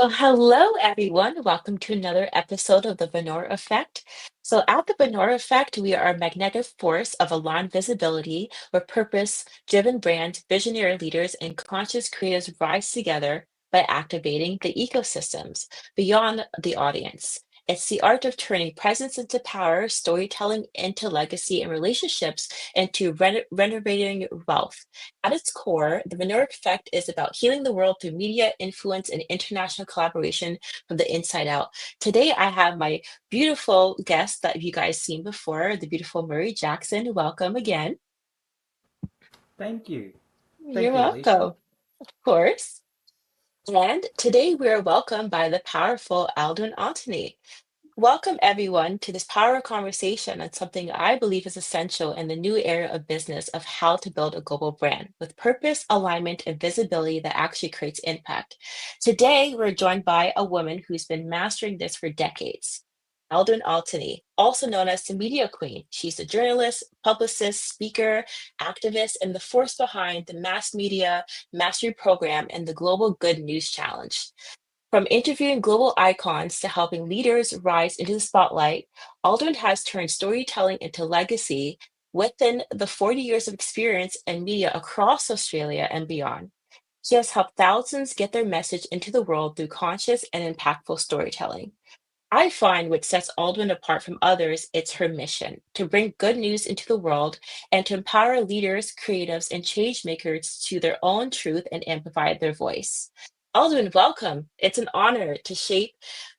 Well, hello, everyone. Welcome to another episode of the Venor Effect. So, at the Venor Effect, we are a magnetic force of aligned visibility where purpose driven brands, visionary leaders, and conscious creatives rise together by activating the ecosystems beyond the audience. It's the art of turning presence into power, storytelling into legacy, and relationships into renovating wealth. At its core, the Venor Effect is about healing the world through media, influence, and international collaboration from the inside out. Today, I have my beautiful guest that you guys seen before, the beautiful Murray Jackson. Welcome again. Thank you. You're Thank you, Alicia. welcome, of course. And today, we are welcomed by the powerful Aldwyn Altuney. Welcome, everyone, to this power conversation on something I believe is essential in the new era of business of how to build a global brand with purpose, alignment, and visibility that actually creates impact. Today, we're joined by a woman who's been mastering this for decades. Aldwyn Altuney, also known as the Media Queen. She's a journalist, publicist, speaker, activist, and the force behind the Mass Media Mastery Program and the Global Good News Challenge. From interviewing global icons to helping leaders rise into the spotlight, Aldrin has turned storytelling into legacy within the 40 years of experience in media across Australia and beyond. He has helped thousands get their message into the world through conscious and impactful storytelling. I find what sets Aldrin apart from others, it's her mission to bring good news into the world and to empower leaders, creatives, and change makers to their own truth and amplify their voice. Aldrin, welcome. It's an honor to share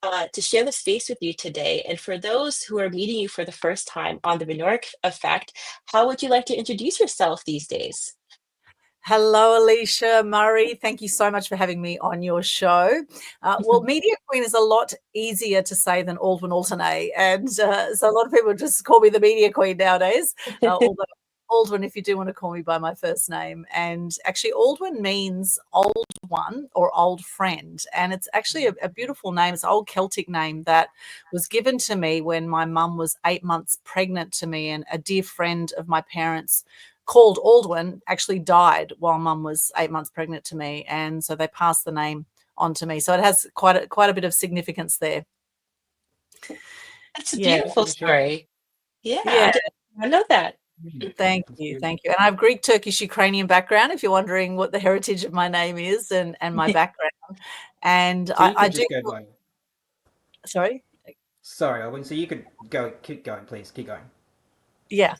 the space with you today. And for those who are meeting you for the first time on the Venoric Effect, how would you like to introduce yourself these days? Hello, Alicia Murray. Thank you so much for having me on your show. Well, Media Queen is a lot easier to say than Aldwyn Altuney, and so a lot of people just call me the Media Queen nowadays. Although Aldwyn, if you do want to call me by my first name, and actually Aldwyn means old one or old friend, and it's actually a beautiful name. It's an old Celtic name that was given to me when my mum was 8 months pregnant to me, and a dear friend of my parents called Aldwyn actually died while mum was 8 months pregnant to me, and so they passed the name on to me. So it has quite a bit of significance there. That's a Yeah, beautiful Alicia. story. Yeah, yeah. I know that. Thank That's you, good. thank you. And I have Greek, Turkish, Ukrainian background. If you're wondering what the heritage of my name is and my background, and So you I could do. just go by. Sorry. Sorry, Owen. So you could go. Keep going, please. Keep going. Yeah,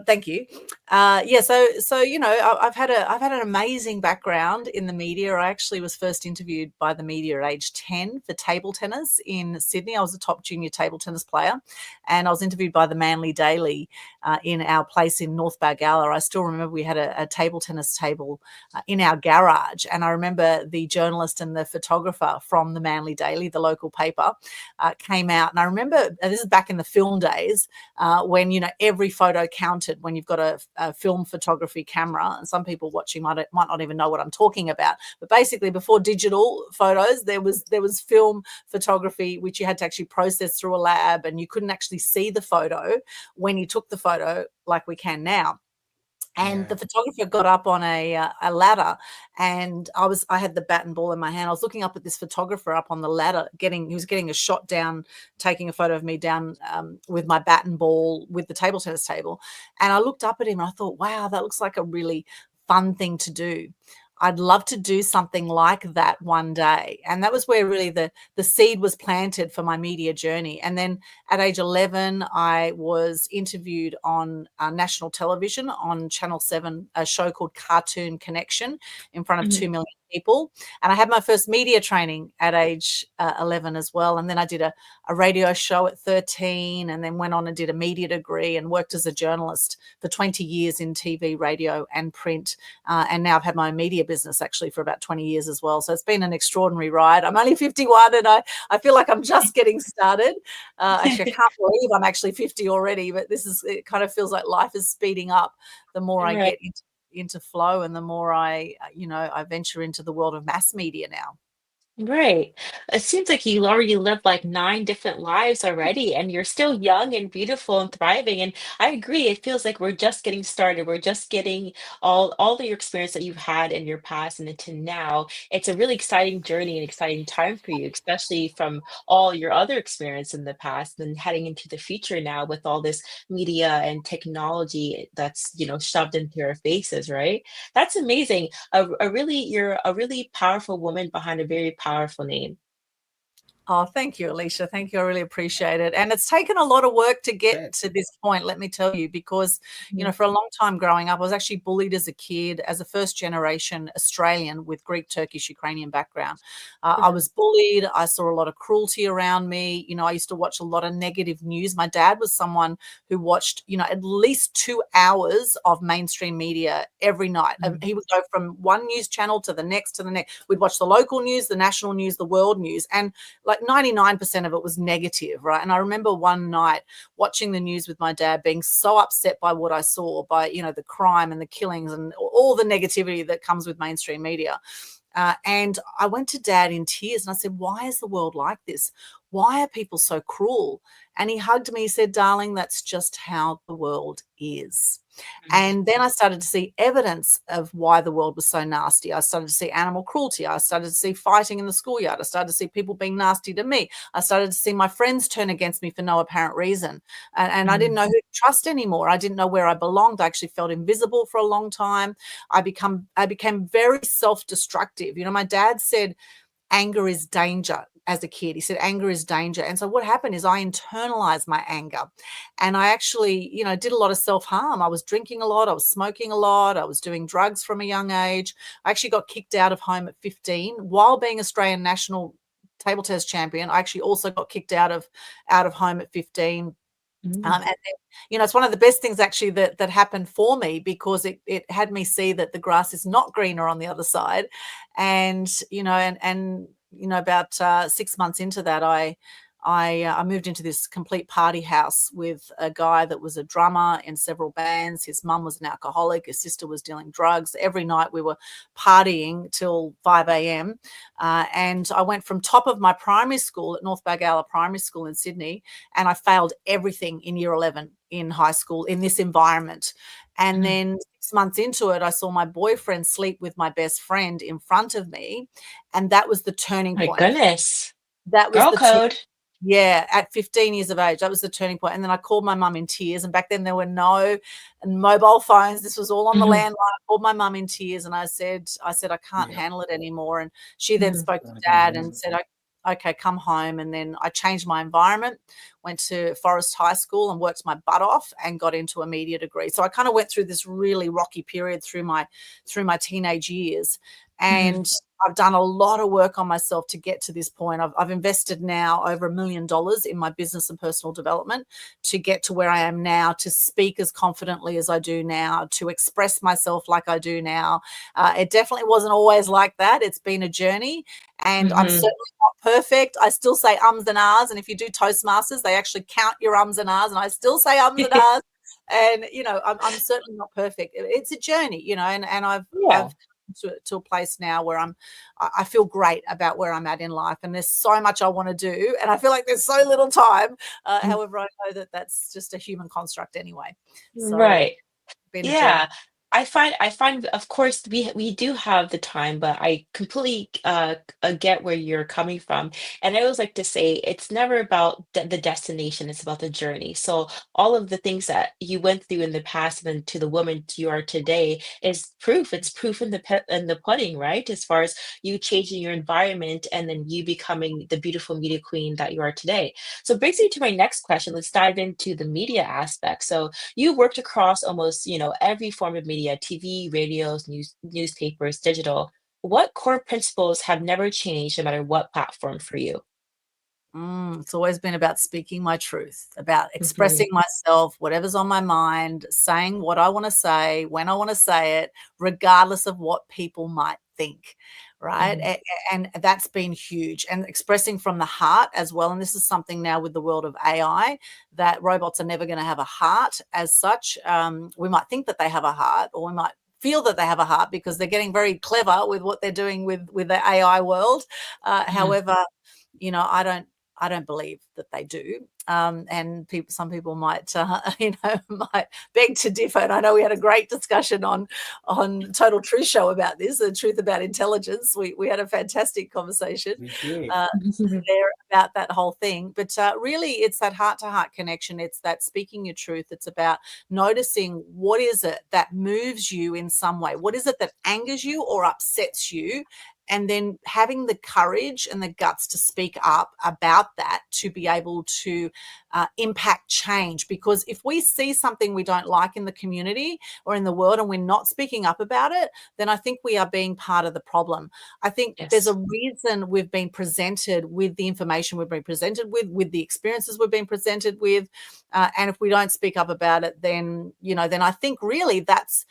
thank you. Yeah, so I've had an amazing background in the media. I actually was first interviewed by the media at age 10 for table tennis in Sydney. I was a top junior table tennis player, and I was interviewed by the Manly Daily in our place in North Balgowlah. I still remember we had a table tennis table in our garage, and I remember the journalist and the photographer from the Manly Daily, the local paper, came out, and I remember this is back in the film days when every photo counted when you've got a film photography camera, and some people watching might not even know what I'm talking about. But basically, before digital photos, there was film photography which you had to actually process through a lab, and you couldn't actually see the photo when you took the photo like we can now. And Yeah. the photographer got up on a ladder, and I had the bat and ball in my hand. I was looking up at this photographer up on the ladder, he was getting a shot down, taking a photo of me down with my bat and ball with the table tennis table. And I looked up at him and I thought, wow, that looks like a really fun thing to do. I'd love to do something like that one day. And that was where really the seed was planted for my media journey. And then at age 11, I was interviewed on national television on Channel 7, a show called Cartoon Connection in front of 2 million people. And I had my first media training at age 11 as well. And then I did a radio show at 13, and then went on and did a media degree and worked as a journalist for 20 years in TV, radio and print. And now I've had my own media business actually for about 20 years as well. So it's been an extraordinary ride. I'm only 51 and I feel like I'm just getting started. Actually, I can't believe I'm actually 50 already, but it kind of feels like life is speeding up the more I Right. get into flow, and the more I venture into the world of mass media now. Right. It seems like you already lived like nine different lives already, and you're still young and beautiful and thriving. And I agree, it feels like we're just getting started. We're just getting all the experience that you've had in your past and into now. It's a really exciting journey and exciting time for you, especially from all your other experience in the past and heading into the future now with all this media and technology that's, shoved into our faces, right? That's amazing. You're a really powerful woman behind a very powerful name. Oh, thank you, Alicia. Thank you. I really appreciate it. And it's taken a lot of work to get Bet. to this point, let me tell you, because, Mhm. for a long time growing up, I was actually bullied as a kid, as a first generation Australian with Greek, Turkish, Ukrainian background. I Mhm. was bullied. I saw a lot of cruelty around me. I used to watch a lot of negative news. My dad was someone who watched, at least 2 hours of mainstream media every night. And Mhm. he would go from one news channel to the next to the next. We'd watch the local news, the national news, the world news. And like 99% of it was negative, right? And I remember one night watching the news with my dad being so upset by what I saw, by, the crime and the killings and all the negativity that comes with mainstream media. And I went to dad in tears and I said, why is the world like this? Why are people so cruel? And he hugged me. He said, darling, that's just how the world is. Mhm. And then I started to see evidence of why the world was so nasty. I started to see animal cruelty. I started to see fighting in the schoolyard. I started to see people being nasty to me. I started to see my friends turn against me for no apparent reason. And I didn't Mhm. know who to trust anymore. I didn't know where I belonged. I actually felt invisible for a long time. I became very self-destructive. My dad said anger is danger as a kid. He said anger is danger. And so what happened is I internalized my anger and I actually, did a lot of self-harm. I was drinking a lot. I was smoking a lot. I was doing drugs from a young age. I actually got kicked out of home at 15 while being Australian national table tennis champion. I actually also got kicked out of home at 15. Mhm. And then, it's one of the best things actually that happened for me because it had me see that the grass is not greener on the other side. And, about 6 months into that, I moved into this complete party house with a guy that was a drummer in several bands. His mum was an alcoholic. His sister was dealing drugs. Every night we were partying till 5 a.m. And I went from top of my primary school at North Bagala Primary School in Sydney, and I failed everything in year 11 in high school in this environment. And Mhm. then 6 months into it, I saw my boyfriend sleep with my best friend in front of me. And that was the turning My point. goodness. That was Girl the turning. code. Yeah, at 15 years of age, that was the turning point. And then I called my mum in tears. And back then there were no mobile phones. This was all on the Mhm. landline. I called my mum in tears and I said, I can't Yeah. handle it anymore. And she then Mhm. spoke to I can dad imagine. and said, okay, come home. And then I changed my environment, went to Forest High School and worked my butt off and got into a media degree. So I kind of went through this really rocky period through my teenage years. Mhm. And I've done a lot of work on myself to get to this point. I've invested now over $1 million in my business and personal development to get to where I am now, to speak as confidently as I do now, to express myself like I do now. It definitely wasn't always like that. It's been a journey, and I'm Mhm. certainly not perfect. I still say ums and ahs, and if you do Toastmasters, they actually count your ums and ahs, and I still say ums and ahs. And I'm certainly not perfect. It's a journey, and I've Yeah. to a place now where I feel great about where I'm at in life, and there's so much I want to do, and I feel like there's so little time. Mm. However, I know that that's just a human construct anyway. So it's Right. been a Yeah, journey. I find of course we do have the time, but I completely get where you're coming from. And I always like to say it's never about the destination, it's about the journey. So all of the things that you went through in the past and then to the woman you are today is proof. It's proof in in the pudding, right? As far as you changing your environment and then you becoming the beautiful media queen that you are today. So it brings me to my next question. Let's dive into the media aspect. So you worked across almost, every form of media, TV, radios, newspapers, digital. What core principles have never changed no matter what platform for you? It's always been about speaking my truth, about Mhm. expressing myself, whatever's on my mind, saying what I want to say, when I want to say it, regardless of what people might think. Right. Mhm. And that's been huge. And expressing from the heart as well. And this is something now with the world of AI, that robots are never going to have a heart as such. We might think that they have a heart, or we might feel that they have a heart because they're getting very clever with what they're doing with the AI world. However, you know, I don't believe that they do. And some people might, might beg to differ. And I know we had a great discussion on Total Truth Show about this, the truth about intelligence. We had a fantastic conversation. We did. There about that whole thing. But really, it's that heart-to-heart connection. It's that speaking your truth. It's about noticing what is it that moves you in some way. What is it that angers you or upsets you? And then having the courage and the guts to speak up about that, to be able to impact change. Because if we see something we don't like in the community or in the world and we're not speaking up about it, then I think we are being part of the problem. I think there's a reason we've been presented with the information we've been presented with the experiences we've been presented with. And if we don't speak up about it, then, you know, then I think really that's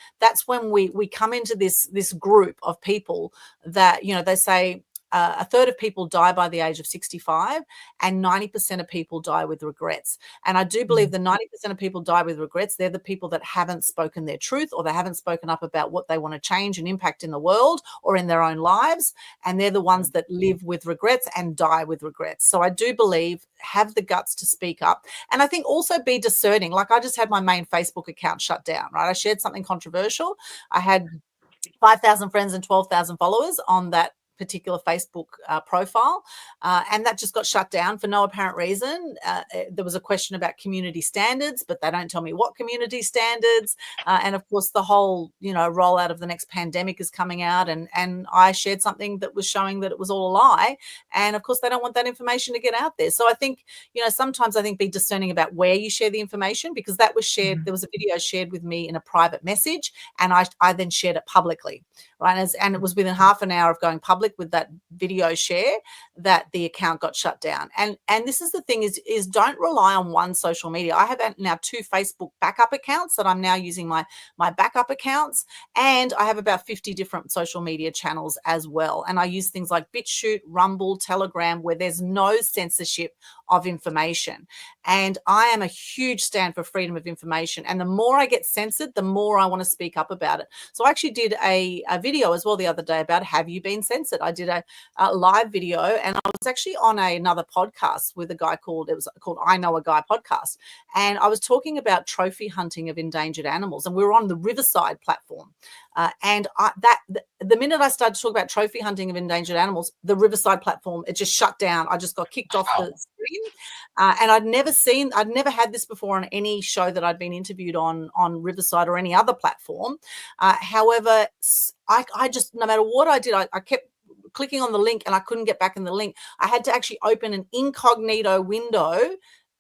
when we come into this group of people that, you know, they say a third of people die by the age of 65 and 90% of people die with regrets. And I do believe the 90% of people die with regrets. They're the people that haven't spoken their truth, or they haven't spoken up about what they want to change and impact in the world or in their own lives. And they're the ones that live with regrets and die with regrets. So I do believe have the guts to speak up. And I think also be discerning. Like I just had my main Facebook account shut down, right? I shared something controversial. I had 5,000 friends and 12,000 followers on that particular Facebook profile, and that just got shut down for no apparent reason. There was a question about community standards, but they don't tell me what community standards. And of course, the whole, you know, rollout of the next pandemic is coming out, and I shared something that was showing that it was all a lie. And of course, they don't want that information to get out there. So I think, you know, sometimes I think be discerning about where you share the information, because that was shared. There was a video shared with me in a private message, and I then shared it publicly, right? And it was within half an hour of going public with that video share that the account got shut down. And this is the thing is don't rely on one social media. I have now 2 Facebook backup accounts that I'm now using my backup accounts, and I have about 50 different social media channels as well. And I use things like BitChute, Rumble, Telegram, where there's no censorship of information. And I am a huge stand for freedom of information. And the more I get censored, the more I want to speak up about it. So I actually did a video as well the other day about, have you been censored? I did a live video, and I was actually on another podcast with a guy called I Know a Guy podcast. And I was talking about trophy hunting of endangered animals. And we were on the Riverside platform. And the minute I started to talk about trophy hunting of endangered animals, the Riverside platform, it just shut down. I just got kicked off the screen. And I'd never had this before on any show that I'd been interviewed on Riverside or any other platform. However, I just, no matter what I did, I kept clicking on the link and I couldn't get back in the link. I had to actually open an incognito window,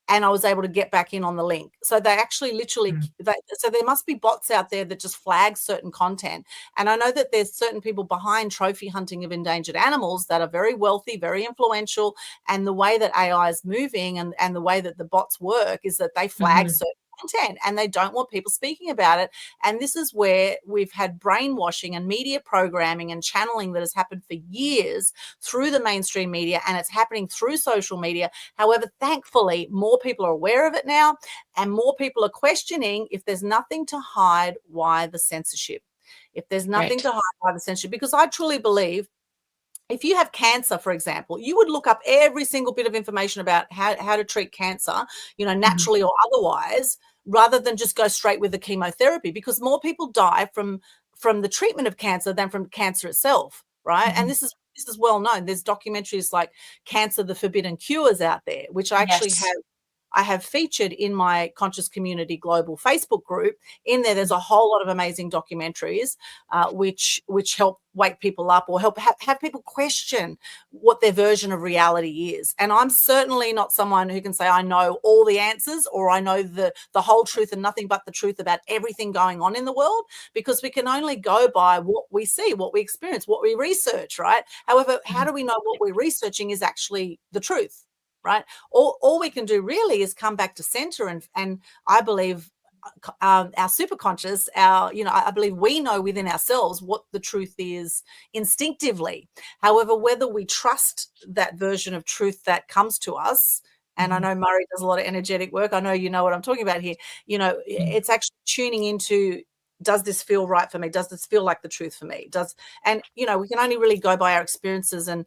and I was able to get back in on the link. So they actually literally, so there must be bots out there that just flag certain content. And I know that there's certain people behind trophy hunting of endangered animals that are very wealthy, very influential. And the way that AI is moving and the way that the bots work is that they flag certain content and they don't want people speaking about it. And this is where we've had brainwashing and media programming and channeling that has happened for years through the mainstream media, and it's happening through social media. However, thankfully, more people are aware of it now, and more people are questioning, if there's nothing to hide, why the censorship? If there's nothing to hide, why the censorship? Because I truly believe, if you have cancer, for example, you would look up every single bit of information about how to treat cancer, you know, naturally or otherwise, rather than just go straight with the chemotherapy, because more people die from the treatment of cancer than from cancer itself, right? And this is well known. There's documentaries like Cancer, the Forbidden Cures out there, which I actually have featured in my Conscious Community Global Facebook group. In there's a whole lot of amazing documentaries which help wake people up or help have people question what their version of reality is. And I'm certainly not someone who can say I know all the answers or I know the whole truth and nothing but the truth about everything going on in the world, because we can only go by what we see, what we experience, what we research, right? However, how do we know what we're researching is actually the truth? Right. All we can do really is come back to center. And I believe our superconscious, I believe we know within ourselves what the truth is instinctively. However, whether we trust that version of truth that comes to us, and I know Murray does a lot of energetic work. I know you know what I'm talking about here. You know, it's actually tuning into does this feel right for me? Does this feel like the truth for me? And we can only really go by our experiences, and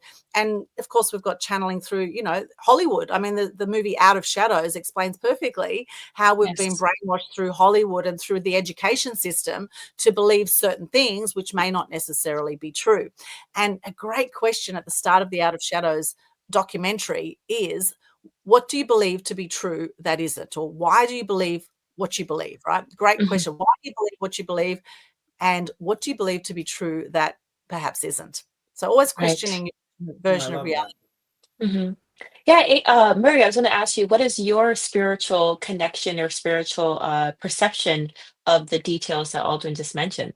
of course we've got channeling through, Hollywood. I mean, the movie Out of Shadows explains perfectly how we've been Yes. brainwashed through Hollywood and through the education system to believe certain things which may not necessarily be true. And a great question at the start of the Out of Shadows documentary is, what do you believe to be true that isn't? Or why do you believe what you believe, right? Great question. Why do you believe what you believe? And what do you believe to be true that perhaps isn't? So always Right. questioning your I version of love reality. that. Yeah, Murray, I was going to ask you, what is your spiritual connection or spiritual perception of the details that Aldwyn just mentioned?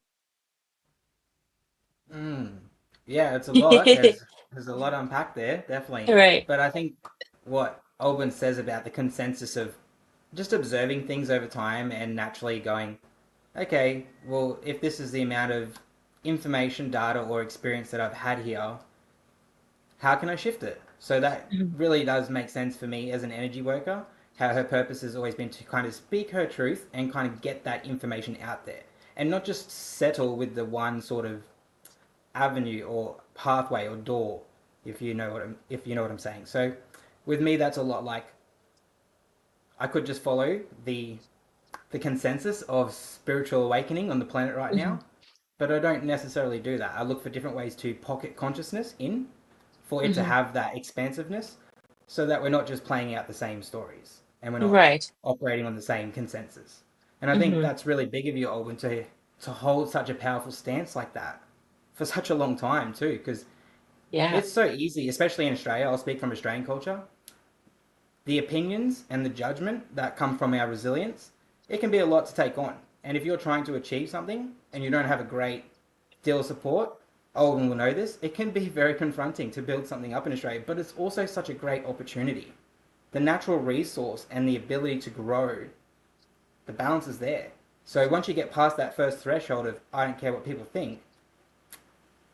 Yeah, it's a lot. There's a lot unpacked there, definitely. Right. But I think what Aldwyn says about the consensus of just observing things over time and naturally going, okay, well, if this is the amount of information, data, or experience that I've had here, how can I shift it? So that Mhm. really does make sense for me as an energy worker, how her purpose has always been to kind of speak her truth and kind of get that information out there and not just settle with the one sort of avenue or pathway or door, if you know what I'm saying. So with me, that's a lot like I could just follow the consensus of spiritual awakening on the planet right Mhm. now, but I don't necessarily do that. I look for different ways to pocket consciousness in for it to Mhm. have that expansiveness, so that we're not just playing out the same stories and we're not Right. operating on the same consensus. And I think Mhm. that's really big of you, Olwen, to hold such a powerful stance like that for such a long time too, because Yeah. it's so easy, especially in Australia. I'll speak from Australian culture. The opinions and the judgment that come from our resilience, it can be a lot to take on. And if you're trying to achieve something and you don't have a great deal of support, Olwen will know this, it can be very confronting to build something up in Australia, but it's also such a great opportunity. The natural resource and the ability to grow, the balance is there. So once you get past that first threshold of I don't care what people think,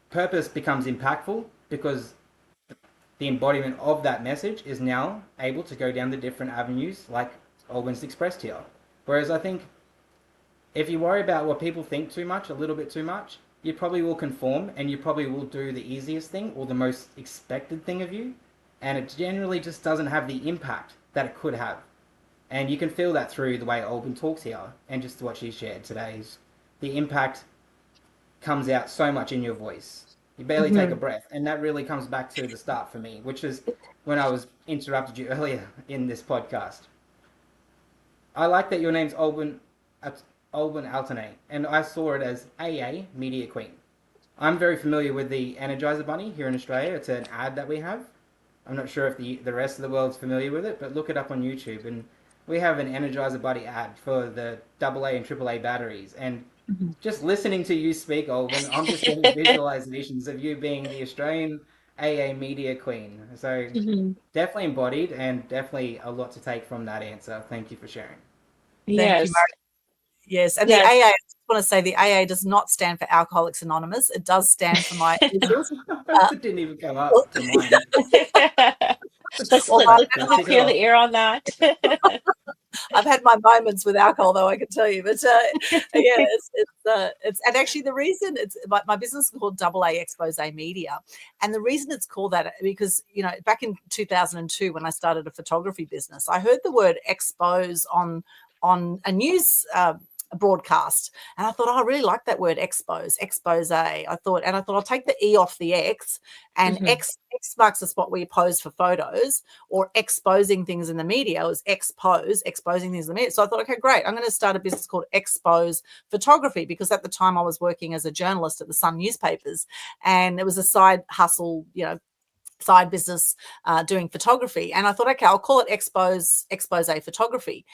purpose becomes impactful because the embodiment of that message is now able to go down the different avenues like Olwen's expressed here. Whereas I think if you worry about what people think too much, a little bit too much, you probably will conform and you probably will do the easiest thing or the most expected thing of you. And it generally just doesn't have the impact that it could have. And you can feel that through the way Olwen talks here and just what she shared today. Is the impact comes out so much in your voice. You barely take a Mhm. breath. And that really comes back to the start for me, which is when I was interrupted you earlier in this podcast. I like that your name's Aldwyn Altuney, and I saw it as AA Media Queen. I'm very familiar with the Energizer Bunny here in Australia. It's an ad that we have. I'm not sure if the rest of the world's familiar with it, but look it up on YouTube. And we have an Energizer Bunny ad for the AA and AAA batteries. And Mhm. just listening to you speak, Olwen, I'm just getting visualizations of you being the Australian AA Media Queen. So Mhm. definitely embodied and definitely a lot to take from that answer. Thank you for sharing. Thank you, Yes. Murray. Yes, and the Yes. AA, I just want to say the AA does not stand for Alcoholics Anonymous. It does stand for my initials. Uh, It didn't even come up to mind. Let's although let, I've let's had let's my, Tick it clear the off. air on that. I've had my moments with alcohol, though I can tell you. But yeah, it's and actually the reason it's my business is called AA Xposé Media, and the reason it's called that because back in 2002 when I started a photography business, I heard the word expose on a news broadcast, and I thought, oh, I really like that word expose. I thought I'll take the E off the X, and Mhm. X marks the spot where you pose for photos, or exposing things in the media was exposing things in the media. So I thought, okay, great, I'm going to start a business called Expose Photography, because at the time I was working as a journalist at the Sun newspapers, and it was a side hustle, side business doing photography. And I thought, okay, I'll call it Expose Photography.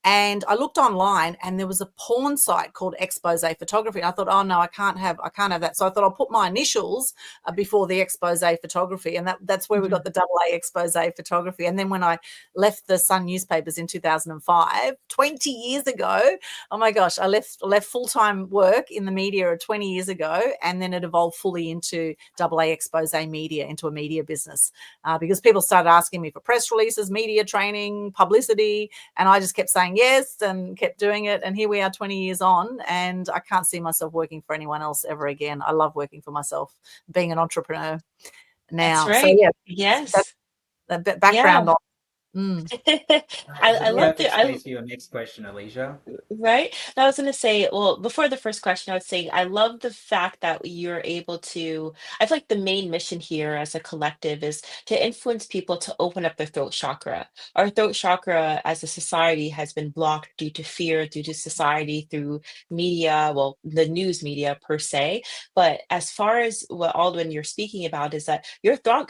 And I looked online and there was a porn site called Xposé Photography. And I thought, oh no, I can't have that. So I thought I'll put my initials before the Xposé Photography. And that's where we Mhm. got the AA Xposé Photography. And then when I left the Sun newspapers in 2005, 20 years ago, oh my gosh, I left full-time work in the media 20 years ago. And then it evolved fully into AA Xposé Media, into a media business, because people started asking me for press releases, media training, publicity. And I just kept saying, saying yes and kept doing it. And here we are 20 years on, and I can't see myself working for anyone else ever again. I love working for myself, being an entrepreneur That's now. So right. yeah, that's Yes. the Yeah. background on. Mm. I The love perfect I space for your next question, Alicia. right? And I was going to say, well, before the first question, I would say I love the fact that you're able to. I feel like the main mission here as a collective is to influence people to open up their throat chakra. Our throat chakra as a society has been blocked due to fear, due to society, through media, well, the news media per se. But as far as what Aldwyn you're speaking about is that your throat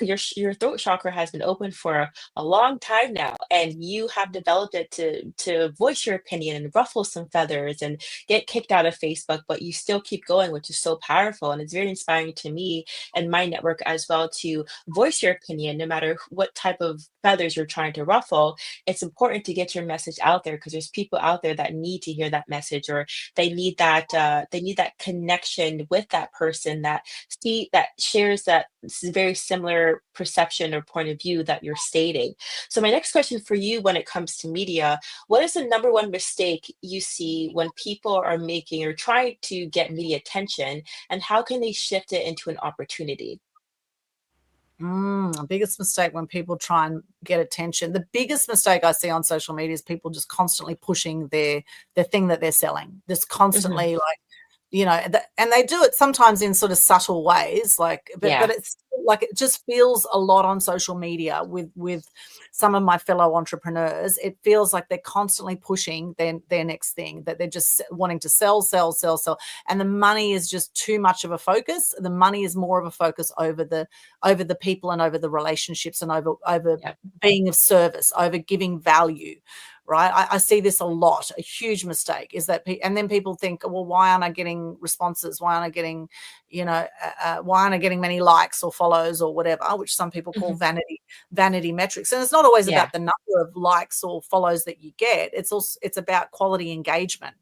chakra has been open for a long time now, and you have developed it to voice your opinion and ruffle some feathers and get kicked out of Facebook, but you still keep going, which is so powerful. And it's very inspiring to me and my network as well to voice your opinion, no matter what type of feathers you're trying to ruffle. It's important to get your message out there because there's people out there that need to hear that message, or they need that connection with that person that shares that very similar perception or point of view that you're stating. So my next question for you when it comes to media, what is the number one mistake you see when people are making or trying to get media attention, and how can they shift it into an opportunity? Biggest mistake when people try and get attention. The biggest mistake I see on social media is people just constantly pushing their thing that they're selling, just Hmm. constantly like, and they do it sometimes in sort of subtle ways, like, but Yeah. it's like it just feels a lot on social media with some of my fellow entrepreneurs. It feels like they're constantly pushing their next thing, that they're just wanting to sell, sell, sell, sell, and the money is just too much of a focus. The money is more of a focus over the people and over the relationships and over Yeah. being of service, over giving value. Right. I see this a lot. A huge mistake is that, and then people think, well, why aren't I getting responses? Why aren't I getting, why aren't I getting many likes or follows or whatever, which some people call Hmm. vanity metrics. And it's not always Yeah. about the number of likes or follows that you get. It's about quality engagement,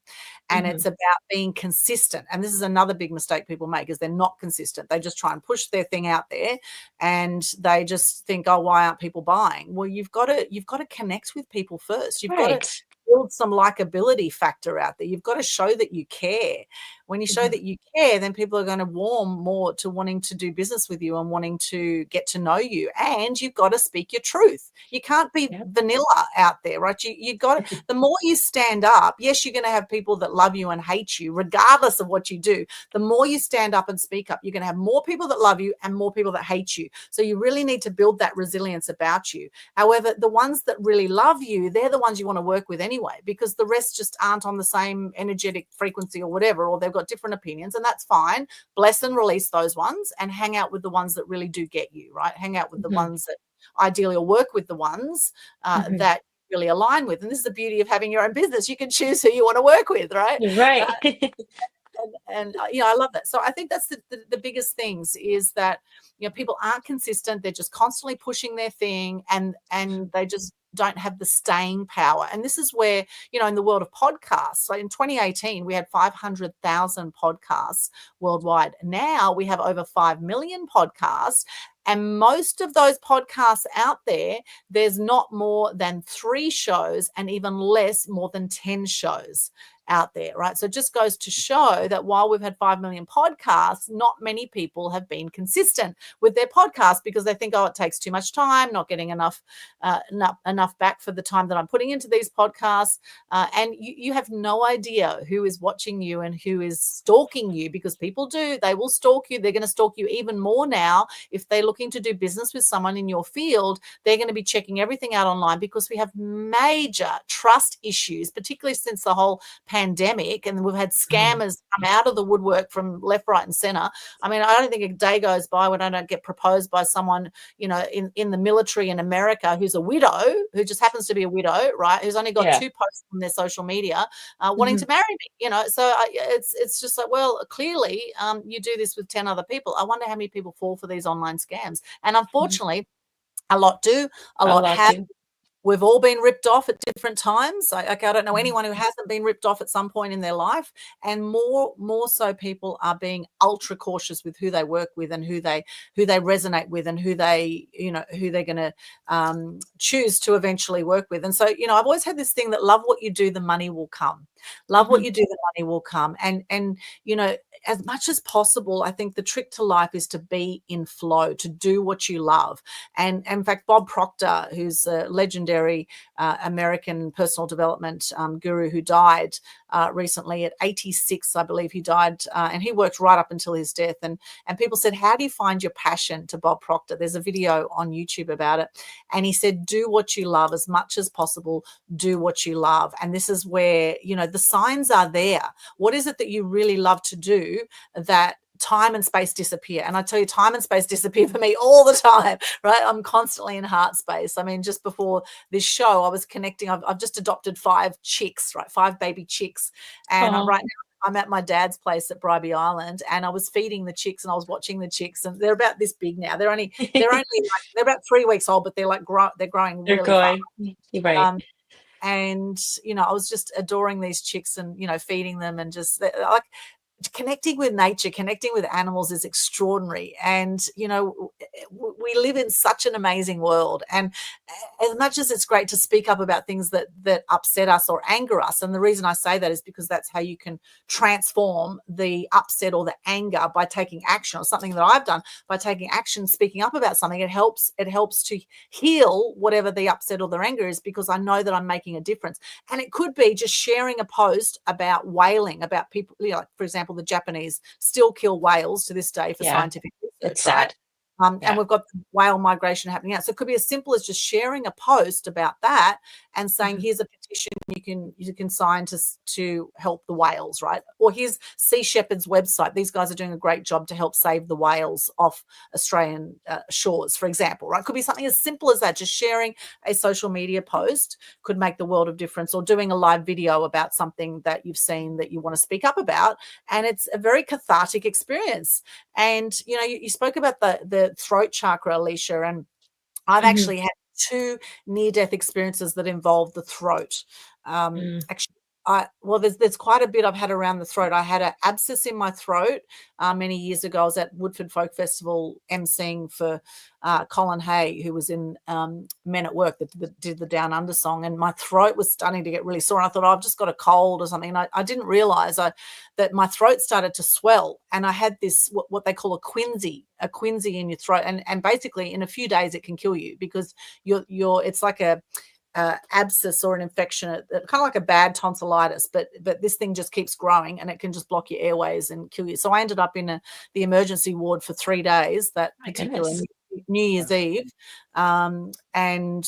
and Hmm. it's about being consistent. And this is another big mistake people make, is they're not consistent. They just try and push their thing out there, and they just think, oh, why aren't people buying? Well, you've got to connect with people first. You've got to Right. build some likability factor out there. You've got to show that you care. When you show Hmm. that you care, then people are going to warm more to wanting to do business with you and wanting to get to know you. And you've got to speak your truth. You can't be Yeah. vanilla out there, right? You got to, the more you stand up, yes, you're going to have people that love you and hate you, regardless of what you do. The more you stand up and speak up, you're going to have more people that love you and more people that hate you. So you really need to build that resilience about you. However, the ones that really love you, they're the ones you want to work with anyway, because the rest just aren't on the same energetic frequency or whatever, or they've got different opinions, and that's fine. Bless and release those ones and hang out with the ones that really do get you, right? Hang out with the Hmm. ones that ideally, or work with the ones Hmm. that really align with. And this is the beauty of having your own business. You can choose who you want to work with, right? You're Uh, right. I love that. So I think that's the biggest things, is that people aren't consistent. They're just constantly pushing their thing, and they just don't have the staying power. And this is where, in the world of podcasts, so in 2018 we had 500,000 podcasts worldwide. Now we have over 5 million podcasts, and most of those podcasts out there, there's not more than 3 shows, and even less, more than 10 shows out there, right? So it just goes to show that while we've had 5 million podcasts, not many people have been consistent with their podcast, because they think, oh, it takes too much time, not getting enough back for the time that I'm putting into these podcasts. And you have no idea who is watching you and who is stalking you, because people do. They will stalk you. They're going to stalk you even more now. If they're looking to do business with someone in your field, they're going to be checking everything out online, because we have major trust issues, particularly since the whole pandemic, and we've had Mhm. scammers come out of the woodwork from left, right, and center. I mean, I don't think a day goes by when I don't get proposed by someone, in the military in America, who's a widow, who just happens to be a widow, right? Who's only got Yeah. 2 posts on their social media, wanting Mhm. to marry me. It's just like, well, clearly, you do this with 10 other people. I wonder how many people fall for these online scams. And Mhm. unfortunately, a lot do, a A lot lot have, too. We've all been ripped off at different times. I don't know anyone who hasn't been ripped off at some point in their life, and more so people are being ultra cautious with who they work with and who they resonate with and who they're going to choose to eventually work with. And so, I've always had this thing that love what you do, the money will come. Love what you do, the money will come. And as much as possible, I think the trick to life is to be in flow, to do what you love. And in fact, Bob Proctor, who's a legendary American personal development guru who died recently at 86, I believe he died, and he worked right up until his death. And people said, how do you find your passion, to Bob Proctor? There's a video on YouTube about it. And he said, do what you love as much as possible. Do what you love. And this is where, the signs are there. What is it that you really love to do that time and space disappear? And I tell you, time and space disappear for me all the time, right? I'm constantly in heart space. I mean, just before this show, I was connecting. I've just adopted 5 chicks, right? 5 baby chicks. And right now I'm at my dad's place at Bribey Island, and I was feeding the chicks and I was watching the chicks, and they're about this big now. They're about 3 weeks old, but they're growing really fast. Right. And, I was just adoring these chicks and, feeding them, and just like connecting with nature, connecting with animals is extraordinary. And, we live in such an amazing world. And as much as it's great to speak up about things that upset us or anger us, and the reason I say that is because that's how you can transform the upset or the anger, by taking action, or something that I've done by taking action, speaking up about something. It helps to heal whatever the upset or the anger is, because I know that I'm making a difference. And it could be just sharing a post about whaling, about people, like, for example, the Japanese still kill whales to this day for scientific research. It's sad. And we've got whale migration happening out. So it could be as simple as just sharing a post about that and saying, here's a petition you can sign to help the whales, right? Or here's Sea Shepherd's website. These guys are doing a great job to help save the whales off Australian shores, for example, right? It could be something as simple as that. Just sharing a social media post could make the world of difference, or doing a live video about something that you've seen that you want to speak up about. And it's a very cathartic experience. And, you spoke about the throat chakra, Alicia, and I've actually had 2 near-death experiences that involve the throat. Actually, there's quite a bit I've had around the throat. I had an abscess in my throat many years ago. I was at Woodford Folk Festival emceeing for Colin Hay, who was in Men at Work, that did the Down Under song, and my throat was starting to get really sore. And I thought, I've just got a cold or something. And I didn't realize that my throat started to swell, and I had this what they call a quinsy in your throat, and basically in a few days it can kill you, because it's like a abscess or an infection, kind of like a bad tonsillitis, but this thing just keeps growing, and it can just block your airways and kill you. So I ended up in the emergency ward for 3 days that particular New Year's Eve, and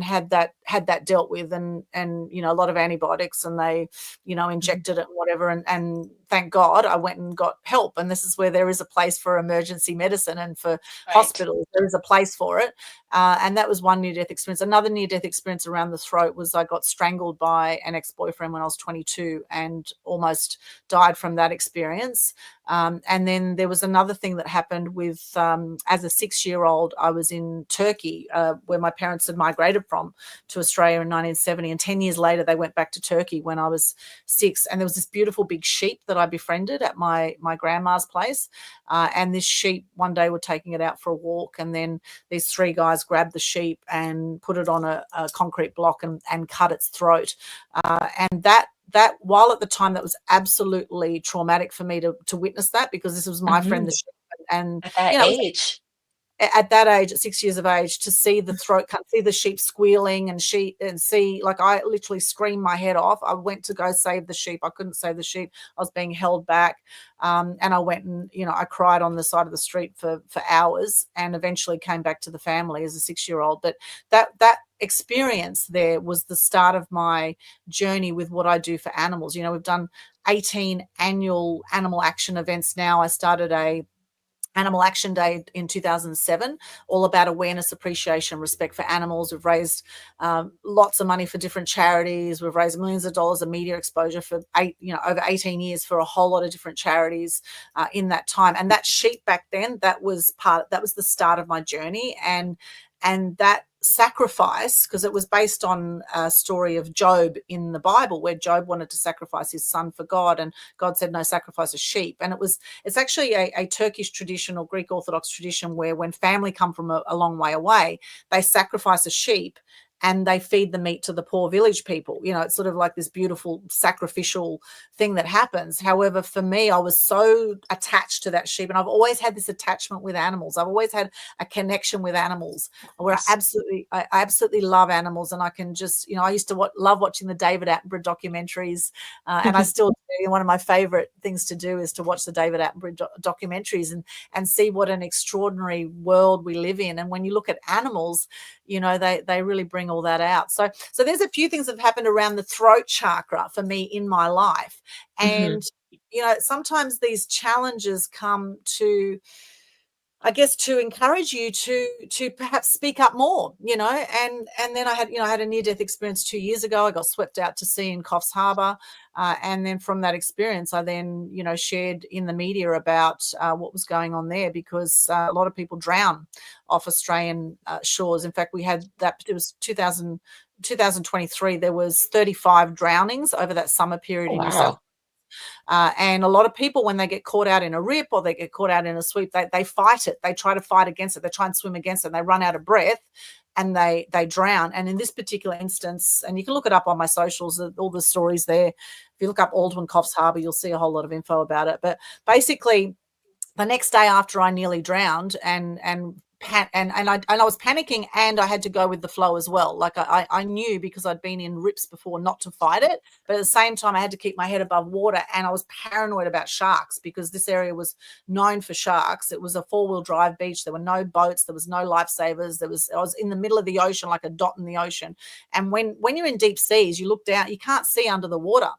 had that dealt with, and a lot of antibiotics, and they injected it and whatever, and thank God I went and got help. And this is where there is a place for emergency medicine, and for hospitals there is a place for it. And that was one near-death experience. Another near-death experience around the throat was I got strangled by an ex-boyfriend when I was 22 and almost died from that experience. And then there was another thing that happened with, as a 6-year-old, I was in Turkey, where my parents had migrated from to Australia in 1970. And 10 years later, they went back to Turkey when I was 6. And there was this beautiful big sheep that I befriended at my grandma's place. And this sheep, one day we're taking it out for a walk, and then these 3 guys grabbed the sheep and put it on a concrete block and cut its throat. And that while at the time that was absolutely traumatic for me to witness that, because this was my friend, the sheep, and at that age. At that age, at 6 years of age, to see the throat cut, see the sheep squealing, and see, like, I literally screamed my head off. I went to go save the sheep. I couldn't save the sheep. I was being held back. And I went and, I cried on the side of the street for hours, and eventually came back to the family as a 6-year-old. But that experience there was the start of my journey with what I do for animals. We've done 18 annual animal action events now. I started a Animal Action Day in 2007, all about awareness, appreciation, respect for animals. We've raised lots of money for different charities. We've raised millions of dollars of media exposure for over 18 years for a whole lot of different charities in that time. And that sheep back then, that was the start of my journey. And And that sacrifice, because it was based on a story of Job in the Bible, where Job wanted to sacrifice his son for God, and God said, no, sacrifice a sheep. And it's actually a Turkish tradition or Greek Orthodox tradition where when family come from a long way away, they sacrifice a sheep and they feed the meat to the poor village people. It's sort of like this beautiful sacrificial thing that happens. However, for me, I was so attached to that sheep, and I've always had this attachment with animals. I've always had a connection with animals where I absolutely love animals, and I can just, I used to love watching the David Attenborough documentaries, and I still do. One of my favorite things to do is to watch the David Attenborough documentaries and see what an extraordinary world we live in. And when you look at animals, they really bring all that out. So there's a few things that have happened around the throat chakra for me in my life. And, sometimes these challenges come to, I guess, to encourage you to perhaps speak up more, and then I had a near-death experience 2 years ago. I got swept out to sea in Coffs Harbour. And then from that experience, I then, shared in the media about what was going on there, because a lot of people drown off Australian shores. In fact, we had that, it was 2023, there was 35 drownings over that summer period in New South Wales. And a lot of people, when they get caught out in a rip or they get caught out in a sweep, they fight it. They try to fight against it. They try and swim against it. And they run out of breath and they drown. And in this particular instance, and you can look it up on my socials, all the stories there. If you look up Aldwyn Coffs Harbour, you'll see a whole lot of info about it. But basically, the next day after I nearly drowned and I was panicking, and I had to go with the flow as well. Like I knew, because I'd been in rips before, not to fight it, but at the same time I had to keep my head above water, and I was paranoid about sharks because this area was known for sharks. It was a 4-wheel drive beach. There were no boats. There was no lifesavers. I was in the middle of the ocean, like a dot in the ocean. And when you're in deep seas, you look down, you can't see under the water.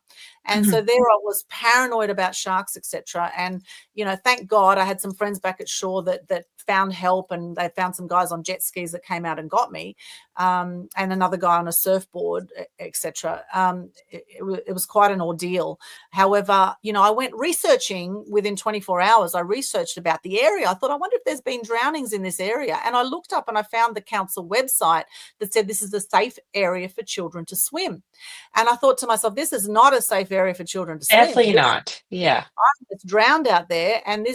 And so there I was, paranoid about sharks, etc. And, thank God I had some friends back at shore that found help, and they found some guys on jet skis that came out and got me, and another guy on a surfboard, etc. It was quite an ordeal. However, I went researching within 24 hours. I researched about the area. I thought, I wonder if there's been drownings in this area. And I looked up and I found the council website that said this is a safe area for children to swim. And I thought to myself, this is not a safe area for children to swim. Definitely not. Yeah. It's drowned out there. And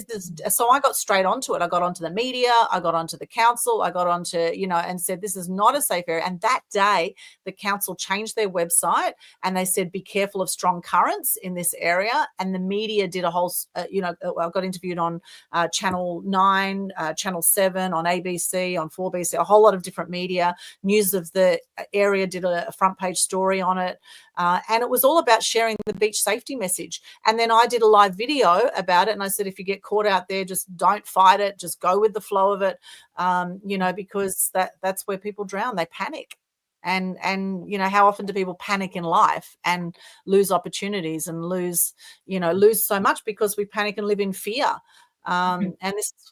so I got straight onto it. I got onto the media, I got onto the council, I got onto, and said, this is not a safe area. And that day, the council changed their website and they said, be careful of strong currents in this area. And the media did a whole, I got interviewed on Channel 9, Channel 7, on ABC, on 4BC, a whole lot of different media. News of the area did a front page story on it. And it was all about sharing the beach safety message. And then I did a live video about it. And I said, if you get caught out there, just don't fight it. Just go with the flow of it, because that's where people drown. They panic. And how often do people panic in life and lose opportunities and lose so much because we panic and live in fear. And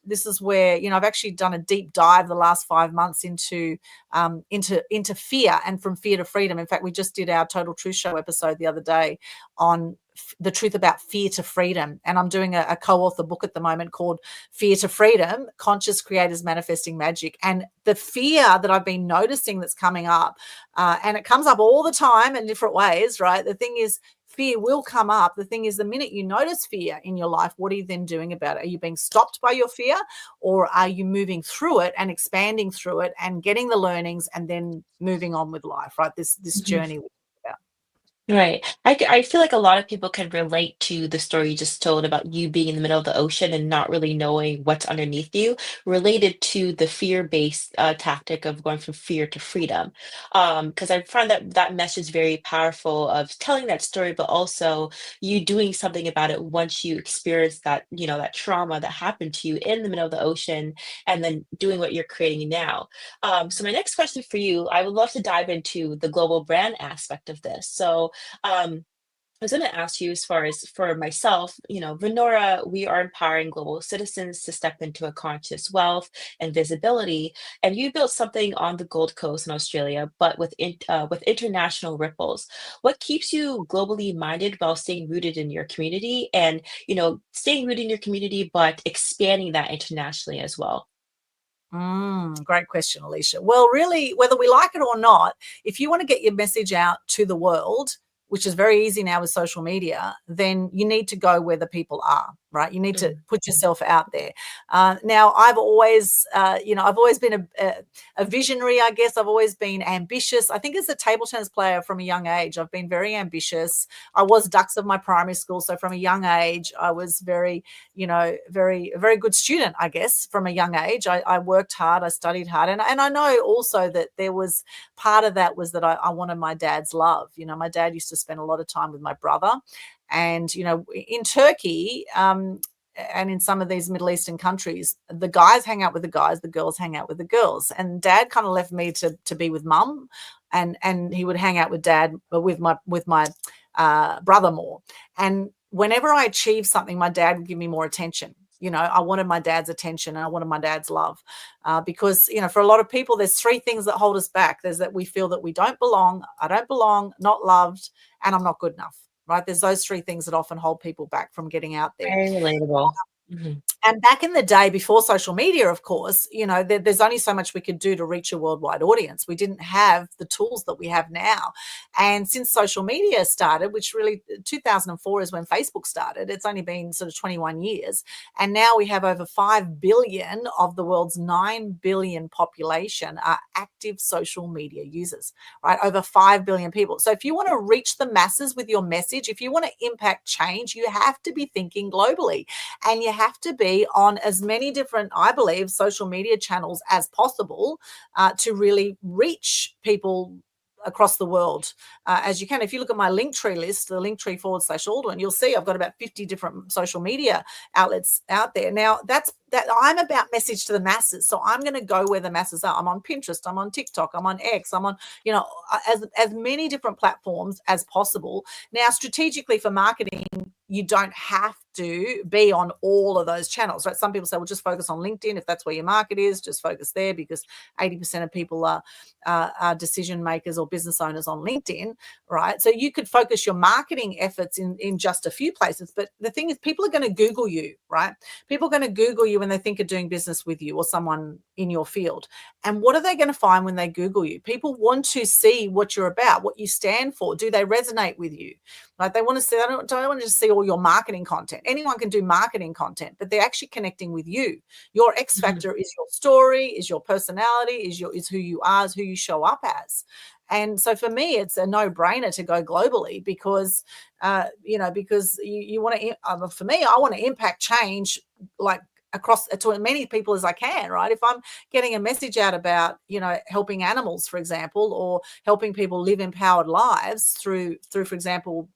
this is where, I've actually done a deep dive the last 5 months into fear, and from fear to freedom. In fact, we just did our Total Truth Show episode the other day on the truth about fear to freedom. And I'm doing a co-author book at the moment called Fear to Freedom, Conscious Creators Manifesting Magic. And the fear that I've been noticing that's coming up, and it comes up all the time in different ways, right? The thing is, fear will come up. The thing is, the minute you notice fear in your life, what are you then doing about it? Are you being stopped by your fear, or are you moving through it and expanding through it and getting the learnings and then moving on with life, right? This journey. Right. I feel like a lot of people can relate to the story you just told about you being in the middle of the ocean and not really knowing what's underneath you, related to the fear-based tactic of going from fear to freedom. Because I find that message very powerful of telling that story, but also you doing something about it once you experience that, that trauma that happened to you in the middle of the ocean, and then doing what you're creating now. So my next question for you, I would love to dive into the global brand aspect of this. So I was going to ask you, as far as for myself, Venora, we are empowering global citizens to step into a conscious wealth and visibility. And you built something on the Gold Coast in Australia, but with international ripples. What keeps you globally minded while staying rooted in your community, and staying rooted in your community, but expanding that internationally as well? Great question, Alicia. Well, really, whether we like it or not, if you want to get your message out to the world, which is very easy now with social media, then you need to go where the people are, right? You need to put yourself out there. Now, I've always, I've always been a visionary, I guess. I've always been ambitious. I think as a table tennis player from a young age, I've been very ambitious. I was dux of my primary school. So from a young age, I was very good student, I guess, from a young age. I worked hard, I studied hard. And I know also that there was part of that was that I wanted my dad's love. My dad used to spend a lot of time with my brother. And, in Turkey, and in some of these Middle Eastern countries, the guys hang out with the guys, the girls hang out with the girls. And dad kind of left me to be with mum, and he would hang out with dad, with my brother more. And whenever I achieved something, my dad would give me more attention. I wanted my dad's attention and I wanted my dad's love, because, for a lot of people, there's three things that hold us back. There's that we feel that we don't belong, I don't belong, not loved, and I'm not good enough, right? There's those three things that often hold people back from getting out there. Very relatable. And back in the day, before social media, of course, there's only so much we could do to reach a worldwide audience. We didn't have the tools that we have now. And since social media started, which really 2004 is when Facebook started, it's only been sort of 21 years. And now we have over 5 billion of the world's 9 billion population are active social media users, right? Over 5 billion people. So if you want to reach the masses with your message, if you want to impact change, you have to be thinking globally, and you have to be on as many different, I believe, social media channels as possible to really reach people across the world as you can. If you look at my Linktree list, the Linktree /Aldwyn, you'll see I've got about 50 different social media outlets out there. Now, that I'm about message to the masses. So I'm going to go where the masses are. I'm on Pinterest, I'm on TikTok, I'm on X, I'm on, as many different platforms as possible. Now, strategically for marketing, you don't have to be on all of those channels, right? Some people say, well, just focus on LinkedIn. If that's where your market is, just focus there, because 80% of people are decision makers or business owners on LinkedIn, right? So you could focus your marketing efforts in just a few places. But the thing is, people are going to Google you, right? People are going to Google you when they think of doing business with you or someone in your field. And what are they going to find when they Google you? People want to see what you're about, what you stand for. Do they resonate with you? Like, they want to see, don't want to just see all your marketing content. Anyone can do marketing content, but they're actually connecting with you. Your X factor is your story, is your personality, is who you are, is who you show up as. And so for me, it's a no-brainer to go globally, because, because you want to, for me, I want to impact change like across to as many people as I can, right? If I'm getting a message out about, helping animals, for example, or helping people live empowered lives through, for example,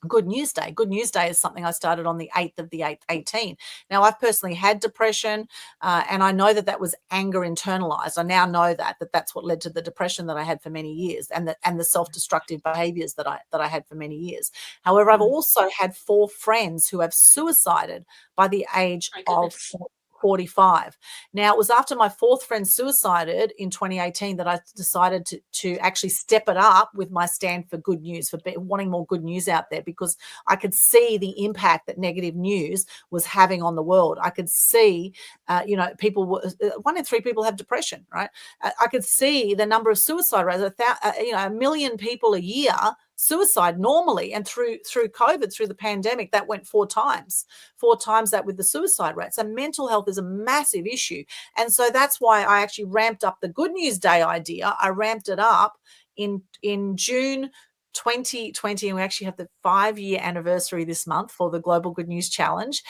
Good News Day. Good News Day is something I started on the 8th of the 8th, 18. Now, I've personally had depression, and I know that was anger internalized. I now know that that's what led to the depression that I had for many years, and the self-destructive behaviors that I had for many years. However, I've also had 4 friends who have suicided by the age of 45. Now, it was after my 4th friend suicided in 2018 that I decided to actually step it up with my stand for good news, for wanting more good news out there, because I could see the impact that negative news was having on the world. I could see, people, 1 in 3 people have depression, right? I could see the number of suicide rates, 1 million people a year suicide normally, and through COVID, through the pandemic, that went 4 times that with the suicide rate. So mental health is a massive issue, and so that's why I actually ramped up the Good News Day idea. I ramped it up in June 2020, and we actually have the 5-year anniversary this month for the Global Good News Challenge.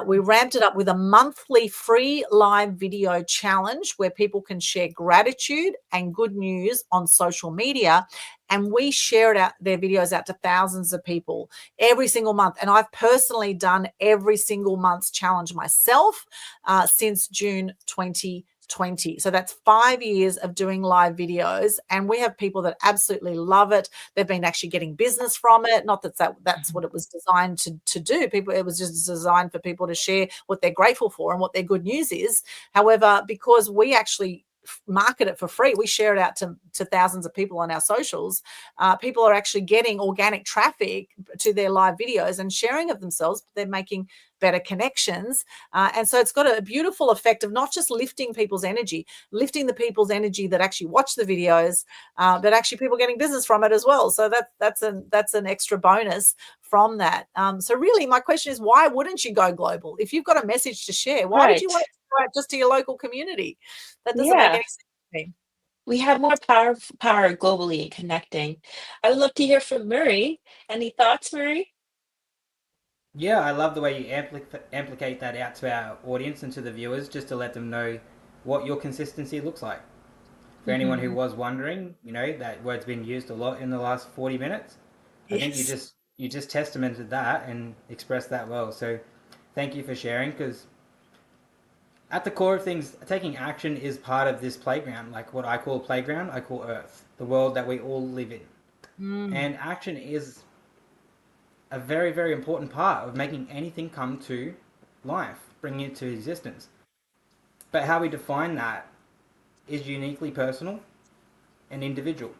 We ramped it up with a monthly free live video challenge where people can share gratitude and good news on social media. And we share their videos out to thousands of people every single month. And I've personally done every single month's challenge myself since June 2020. So that's 5 years of doing live videos, and we have people that absolutely love it. They've been actually getting business from it. Not that's what it was designed to do. It was just designed for people to share what they're grateful for and what their good news is. However, because we actually market it for free. We share it out to thousands of people on our socials. People are actually getting organic traffic to their live videos and sharing of themselves. They're making better connections. And so it's got a beautiful effect of not just lifting people's energy, lifting the people's energy that actually watch the videos, but actually people getting business from it as well. So that's an extra bonus from that. So really my question is, why wouldn't you go global? If you've got a message to share, why would you want Right. to go out just to your local community? That doesn't make Yeah. any sense to me. We have more power globally in connecting. I would love to hear from Murray. Any thoughts, Murray? Yeah, I love the way you amplify that out to our audience and to the viewers, just to let them know what your consistency looks like. For anyone who Mm-hmm. was wondering, that word's been used a lot in the last 40 minutes. I think Yes. you just testamented that and expressed that well. So thank you for sharing, because at the core of things, taking action is part of this playground. Like what I call playground, I call Earth, the world that we all live in. Mm. And action is a very, very important part of making anything come to life, bringing it to existence. But how we define that is uniquely personal and individual.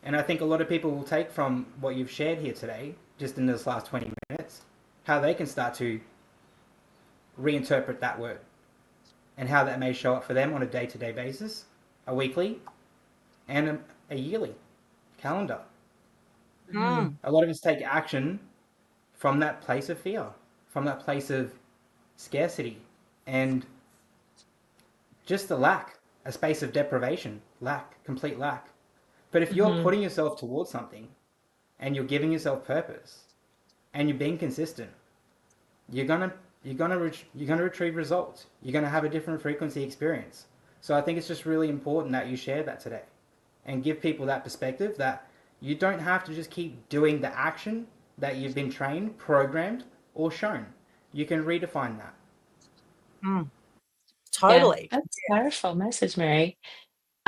And I think a lot of people will take from what you've shared here today, just in this last 20 minutes, how they can start to reinterpret that word and how that may show up for them on a day-to-day basis, a weekly, and a yearly calendar. Mm. A lot of us take action from that place of fear, from that place of scarcity, and just the lack, a space of deprivation, lack, complete lack. But if you're Mm-hmm. putting yourself towards something and you're giving yourself purpose and you're being consistent, you're gonna retrieve results. You're gonna have a different frequency experience. So I think it's just really important that you share that today and give people that perspective that you don't have to just keep doing the action that you've been trained, programmed, or shown. You can redefine that. Mm. Yeah, Totally. that's a powerful message, Mary.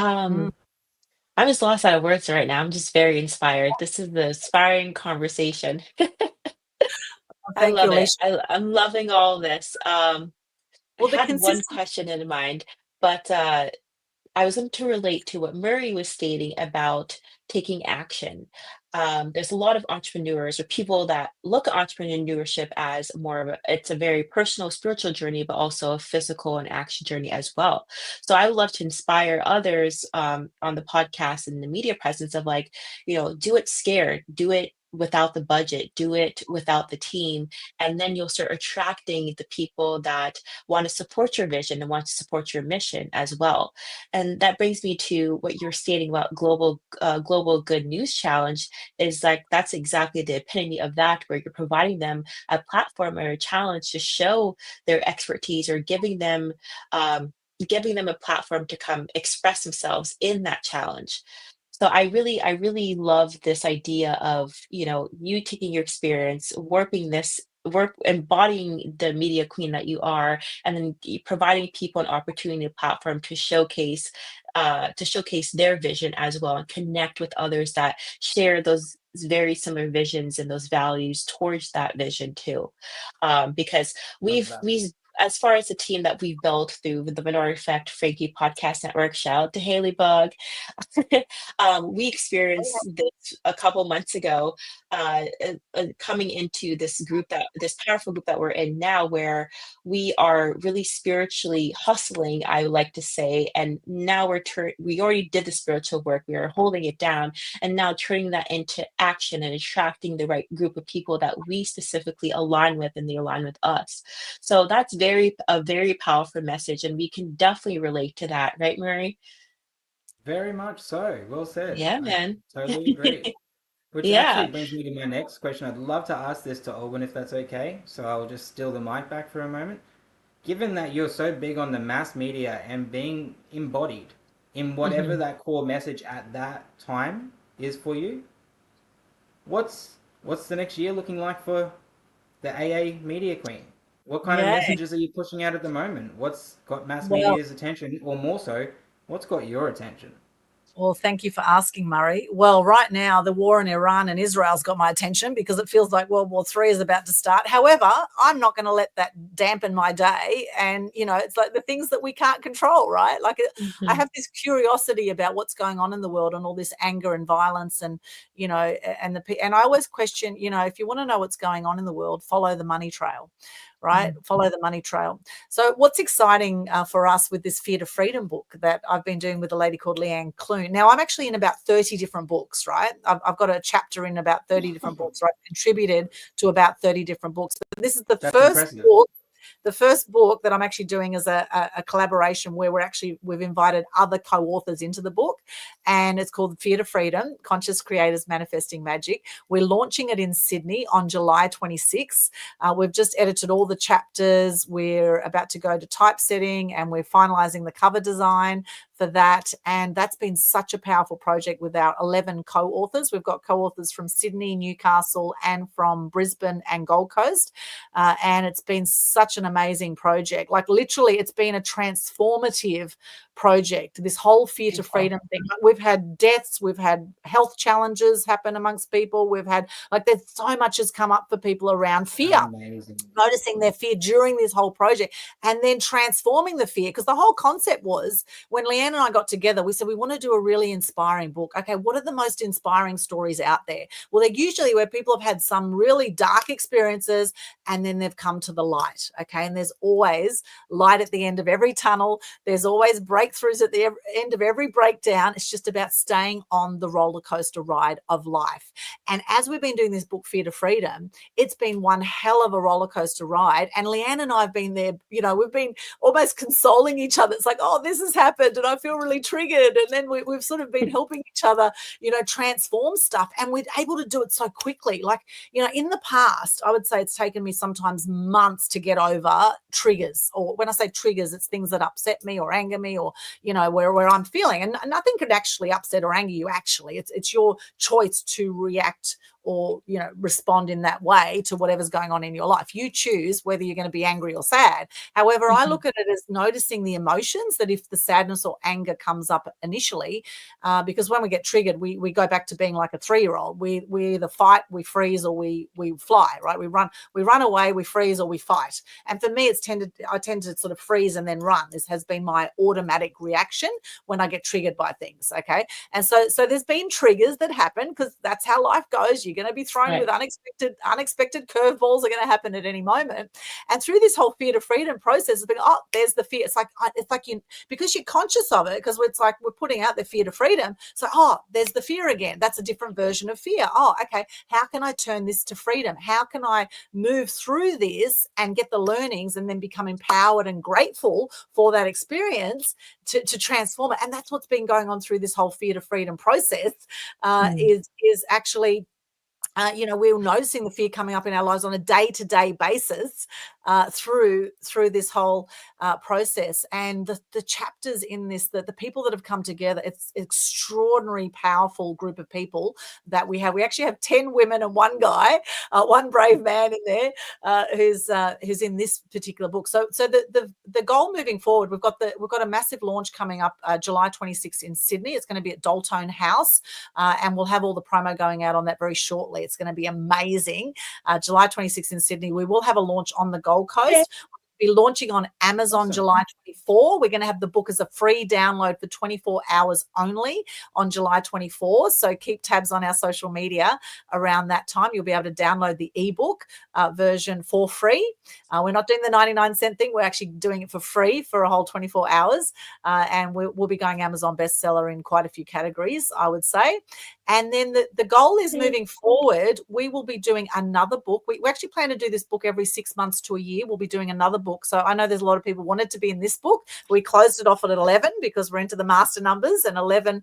Mm. I'm just lost out of words right now. I'm just very inspired. This is the inspiring conversation. I Thank you, love it. Alicia. I'm loving all this. I Well, the had one consistency. question in mind, but I was going to relate to what Murray was stating about taking action. There's a lot of entrepreneurs or people that look at entrepreneurship as more of it's a very personal, spiritual journey, but also a physical and action journey as well. So I would love to inspire others on the podcast and the media presence of like, do it scared, do it without the budget, do it without the team, and then you'll start attracting the people that want to support your vision and want to support your mission as well. And that brings me to what you're stating about global good news challenge is like that's exactly the epitome of that, where you're providing them a platform or a challenge to show their expertise or giving them a platform to come express themselves in that challenge. So I really love this idea of, you taking your experience, embodying the media queen that you are, and then providing people an opportunity, a platform to showcase their vision as well and connect with others that share those very similar visions and those values towards that vision too. Because Love we've that. we as far as the team that we've built through the Minority Effect Frankie Podcast Network, shout out to Haley Bug. We experienced this a couple months ago, coming into this powerful group that we're in now, where we are really spiritually hustling, I would like to say, and now we already did the spiritual work, we are holding it down, and now turning that into action and attracting the right group of people that we specifically align with and they align with us. So that's a very powerful message, and we can definitely relate to that, right, Murray? Very much so. Well said. Yeah, I man. totally agree. Which actually Yeah. brings me to my next question. I'd love to ask this to Aldwyn if that's okay. So I'll just steal the mic back for a moment. Given that you're so big on the mass media and being embodied in whatever Hmm. that core message at that time is for you, what's the next year looking like for the AA Media Queen? What kind of Yeah. messages are you pushing out at the moment? What's got mass Well, media's attention, or more so, what's got your attention? Well, thank you for asking, Murray. Well, right now, the war in Iran and Israel's got my attention because it feels like World War III is about to start. However, I'm not going to let that dampen my day. And, it's like the things that we can't control, right? Like I have this curiosity about what's going on in the world and all this anger and violence and, and I always question, if you want to know what's going on in the world, follow the money trail. Right? Follow the money trail. So what's exciting for us with this Fear to Freedom book that I've been doing with a lady called Leanne Clune. Now, I'm actually in about 30 different books, right? I've got a chapter in about 30 different books, right? Contributed to about 30 different books. But this is the first book. The first book that I'm actually doing is a collaboration where we've invited other co-authors into the book, and it's called Fear to Freedom, Conscious Creators Manifesting Magic. We're launching it in Sydney on July 26th. We've just edited all the chapters. We're about to go to typesetting and we're finalizing the cover design for that. And that's been such a powerful project with our 11 co-authors. We've got co-authors from Sydney, Newcastle, and from Brisbane and Gold Coast. And it's been such an amazing project. Like literally, it's been a transformative project, this whole Fear to Freedom thing. We've had deaths, we've had health challenges happen amongst people. We've had, there's so much has come up for people around fear. Amazing. Noticing their fear during this whole project and then transforming the fear. Because the whole concept was when Leanne and I got together, we said, we want to do a really inspiring book. Okay, what are the most inspiring stories out there? Well, they're usually where people have had some really dark experiences and then they've come to the light. Okay, and there's always light at the end of every tunnel. There's always breakthroughs at the end of every breakdown. It's just about staying on the roller coaster ride of life. And as we've been doing this book, Fear to Freedom, it's been one hell of a roller coaster ride. And Leanne and I have been there, we've been almost consoling each other. It's like, oh, this has happened and I feel really triggered. And then we've sort of been helping each other, transform stuff. And we're able to do it so quickly. Like, in the past, I would say it's taken me sometimes months to get over triggers. Or when I say triggers, it's things that upset me or anger me or, where I'm feeling. And nothing could actually upset or anger you, actually. It's your choice to react or, respond in that way to whatever's going on in your life. You choose whether you're going to be angry or sad. However, I look at it as noticing the emotions, that if the sadness or anger comes up initially, because when we get triggered, we go back to being like a 3-year-old. We either fight, we freeze, or we fly, right? We run away, we freeze, or we fight. And for me, I tend to sort of freeze and then run. This has been my automatic reaction when I get triggered by things, okay? And so there's been triggers that happen because that's how life goes. You're going to be thrown with unexpected curveballs are going to happen at any moment. And through this whole Fear to Freedom process, it's been, oh, there's the fear. It's like because you're conscious of it, because it's like we're putting out the Fear to Freedom. So, oh, there's the fear again. That's a different version of fear. Oh, okay. How can I turn this to freedom? How can I move through this and get the learnings and then become empowered and grateful for that experience to transform it? And that's what's been going on through this whole Fear to Freedom process is actually we're noticing the fear coming up in our lives on a day-to-day basis through this whole process. And the chapters in this, the people that have come together, it's an extraordinary, powerful group of people that we have. We actually have 10 women and one guy, one brave man in there who's in this particular book. So the goal moving forward, we've got a massive launch coming up July 26th in Sydney. It's going to be at Daltone House, and we'll have all the promo going out on that very shortly. It's going to be amazing. July 26th in Sydney. We will have a launch on the Gold Coast. Yeah. We'll be launching on Amazon July 24. We're going to have the book as a free download for 24 hours only on July 24. So keep tabs on our social media around that time. You'll be able to download the ebook version for free. We're not doing the 99-cent thing. We're actually doing it for free for a whole 24 hours. And we'll be going Amazon bestseller in quite a few categories, I would say. And then the goal is moving forward, we will be doing another book. We actually plan to do this book every 6 months to a year. We'll be doing another book. So I know there's a lot of people wanted to be in this book. We closed it off at 11 because we're into the master numbers, and 11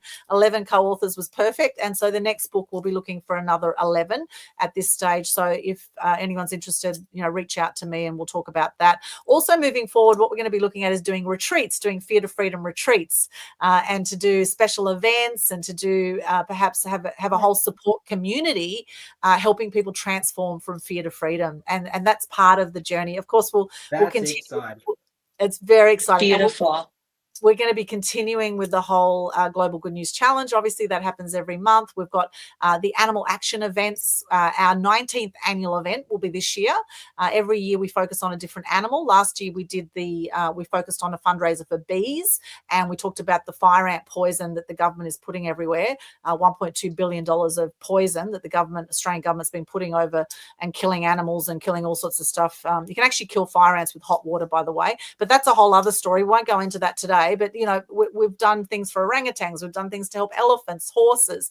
co-authors was perfect. And so the next book, we'll be looking for another 11 at this stage. So if anyone's interested, reach out to me and we'll talk about that. Also moving forward, what we're going to be looking at is doing retreats, doing Fear to Freedom retreats, and to do special events and to do perhaps have a whole support community helping people transform from fear to freedom. And that's part of the journey. Of course, we'll continue. Exciting. It's very exciting. Beautiful. we're going to be continuing with the whole Global Good News Challenge. Obviously, that happens every month. We've got the animal action events. Our 19th annual event will be this year. Every year we focus on a different animal. Last year we did we focused on a fundraiser for bees, and we talked about the fire ant poison that the government is putting everywhere. $1.2 billion of poison that the Australian government's been putting over and killing animals and killing all sorts of stuff. You can actually kill fire ants with hot water, by the way, but that's a whole other story. We won't go into that today, but we've done things for orangutans. We've done things to help elephants, horses,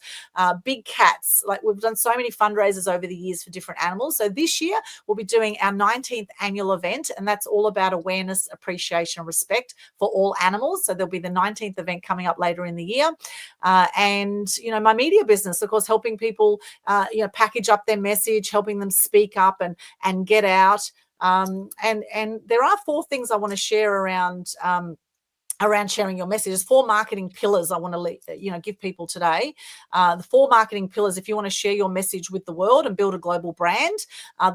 big cats. Like, we've done so many fundraisers over the years for different animals. So this year we'll be doing our 19th annual event, and that's all about awareness, appreciation, and respect for all animals. So there'll be the 19th event coming up later in the year. And my media business, of course, helping people package up their message, helping them speak up and get out. And there are 4 things I want to share around sharing your message. There's 4 marketing pillars I want to give people today. The 4 marketing pillars, if you want to share your message with the world and build a global brand,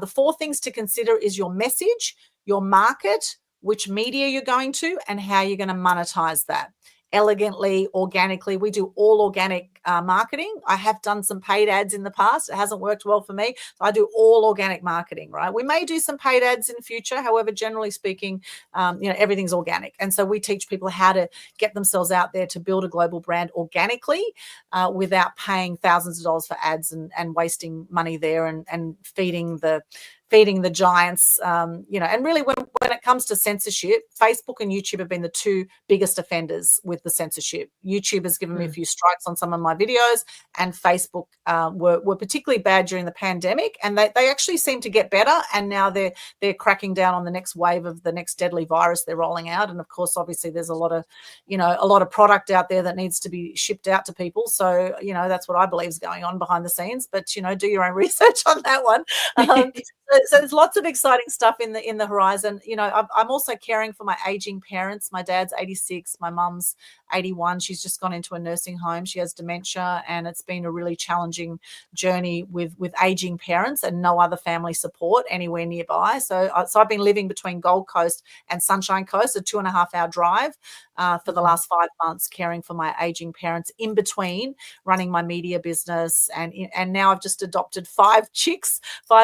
the 4 things to consider is your message, your market, which media you're going to, and how you're going to monetize that. Elegantly, organically. We do all organic marketing. I have done some paid ads in the past. It hasn't worked well for me. So I do all organic marketing, right? We may do some paid ads in future. However, generally speaking, everything's organic. And so we teach people how to get themselves out there to build a global brand organically without paying thousands of dollars for ads and wasting money there and feeding the giants, and really when it comes to censorship, Facebook and YouTube have been the 2 biggest offenders with the censorship. YouTube has given me a few strikes on some of my videos, and Facebook were particularly bad during the pandemic, and they actually seem to get better, and now they're cracking down on the next wave of the next deadly virus they're rolling out. And of course, obviously there's a lot of product out there that needs to be shipped out to people. So, that's what I believe is going on behind the scenes, but do your own research on that one. So there's lots of exciting stuff in the horizon. I'm also caring for my aging parents. My dad's 86, my mum's 81. She's just gone into a nursing home. She has dementia, and it's been a really challenging journey with aging parents and no other family support anywhere nearby. So I've been living between Gold Coast and Sunshine Coast, a 2.5-hour drive for the last 5 months, caring for my aging parents, in between running my media business. And now I've just adopted 5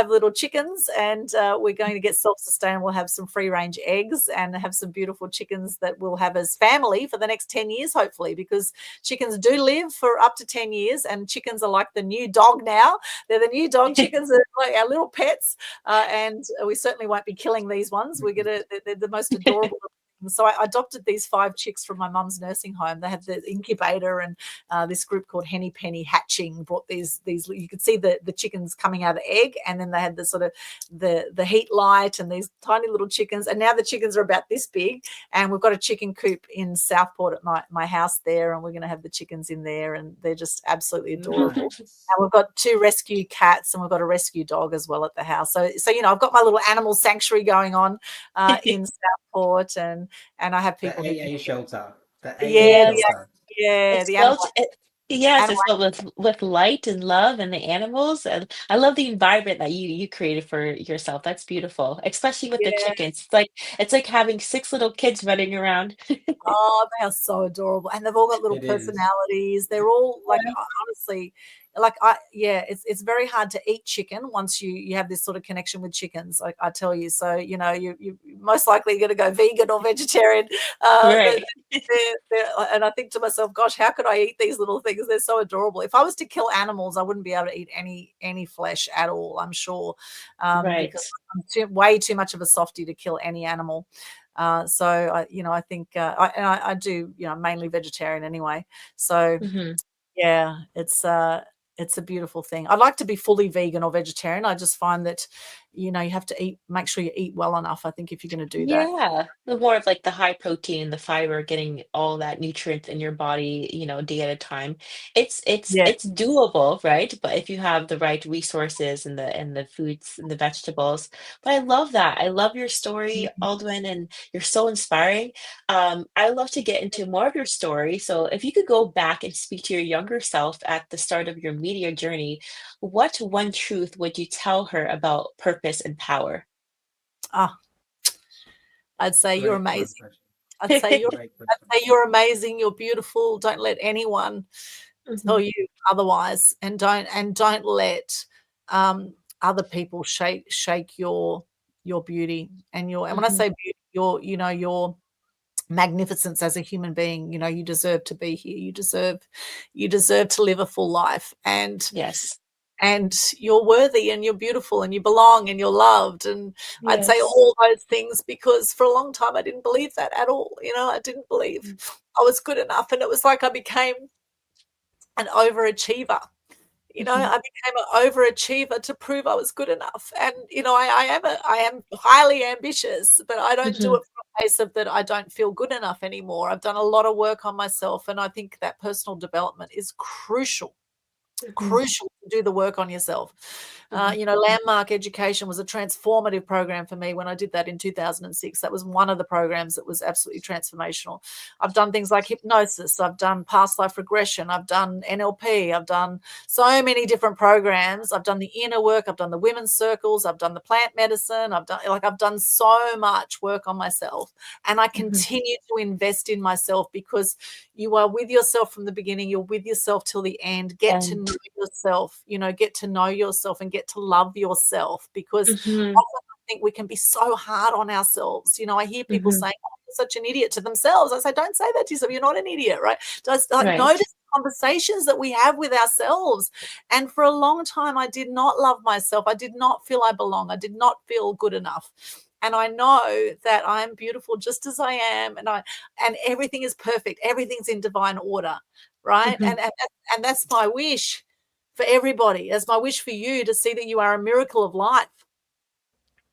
little chickens, and we're going to get self-sustainable, have some free-range eggs, and have some beautiful chickens that we'll have as family for the next 10 years, hopefully, because chickens do live for up to 10 years, and chickens are like the new dog now. They're the new dog chickens. They're like our little pets, and we certainly won't be killing these ones. They're the most adorable. So I adopted these 5 chicks from my mum's nursing home. They had the incubator, and this group called Henny Penny Hatching brought these. You could see the chickens coming out of the egg, and then they had the sort of the heat light and these tiny little chickens. And now the chickens are about this big, and we've got a chicken coop in Southport at my house there, and we're going to have the chickens in there, and they're just absolutely adorable. Nice. And we've got 2 rescue cats, and we've got a rescue dog as well at the house. So I've got my little animal sanctuary going on in Southport, and I have people The AA shelter. The AA Yes. shelter. It's the filled, animal. yes, Animal. it's filled with light and love and the animals. And I love the environment that you created for yourself. That's beautiful, especially with the Yeah. chickens. It's like having 6 little kids running around. Oh, they are so adorable, and they've all got little It is. personalities. They're all honestly, it's very hard to eat chicken once you have this sort of connection with chickens. I tell you, so you most likely going to go vegan or vegetarian. Right. And I think to myself, gosh, how could I eat these little things? They're so adorable. If I was to kill animals, I wouldn't be able to eat any flesh at all, I'm sure, Right. because I'm way too much of a softie to kill any animal. So I think I do mainly vegetarian anyway. So Mhm. yeah, it's a beautiful thing. I'd like to be fully vegan or vegetarian. I just find that you have to make sure you eat well enough, I think, if you're going to do that. Yeah, the more of like the high protein, the fiber, getting all that nutrients in your body, day at a time. Yeah. It's doable, right? But if you have the right resources and the foods and the vegetables. But I love that. I love your story, Aldwyn, and you're so inspiring. I'd love to get into more of your story. So if you could go back and speak to your younger self at the start of your media journey, what one truth would you tell her about purpose and power? I'd say you're Great amazing. question. I'd say Great question. you're amazing, you're beautiful. Don't let anyone tell you otherwise, and don't let other people shake your beauty and your, and when I say beauty, your magnificence as a human being. You deserve to be here. You deserve to live a full life, and Yes. you're worthy, and you're beautiful, and you belong, and you're loved. And I'd say Yes. all those things, because for a long time I didn't believe that at all. I didn't believe I was good enough, and it was like I became an overachiever. I became an overachiever to prove I was good enough. And I am highly ambitious, but I don't do it from a place of that I don't feel good enough anymore. I've done a lot of work on myself, and I think that personal development is crucial to do the work on yourself. Landmark Education was a transformative program for me when I did that in 2006. That was one of the programs that was absolutely transformational. I've done things like hypnosis. I've done past life regression. I've done NLP. I've done so many different programs. I've done the inner work. I've done the women's circles. I've done the plant medicine. I've done so much work on myself, and I continue to invest in myself, because you are with yourself from the beginning. You're with yourself till the end. Get to know yourself, get to know yourself and get to love yourself, because often I think we can be so hard on ourselves. I hear people saying, "Oh, you're such an idiot," to themselves. I say, don't say that to yourself. You're not an idiot, right? Just notice conversations that we have with ourselves. And for a long time, I did not love myself. I did not feel I belong. I did not feel good enough. And I know that I'm beautiful just as I am, and everything is perfect. Everything's in divine order, right? And that's my wish for everybody. That's my wish for you, to see that you are a miracle of life.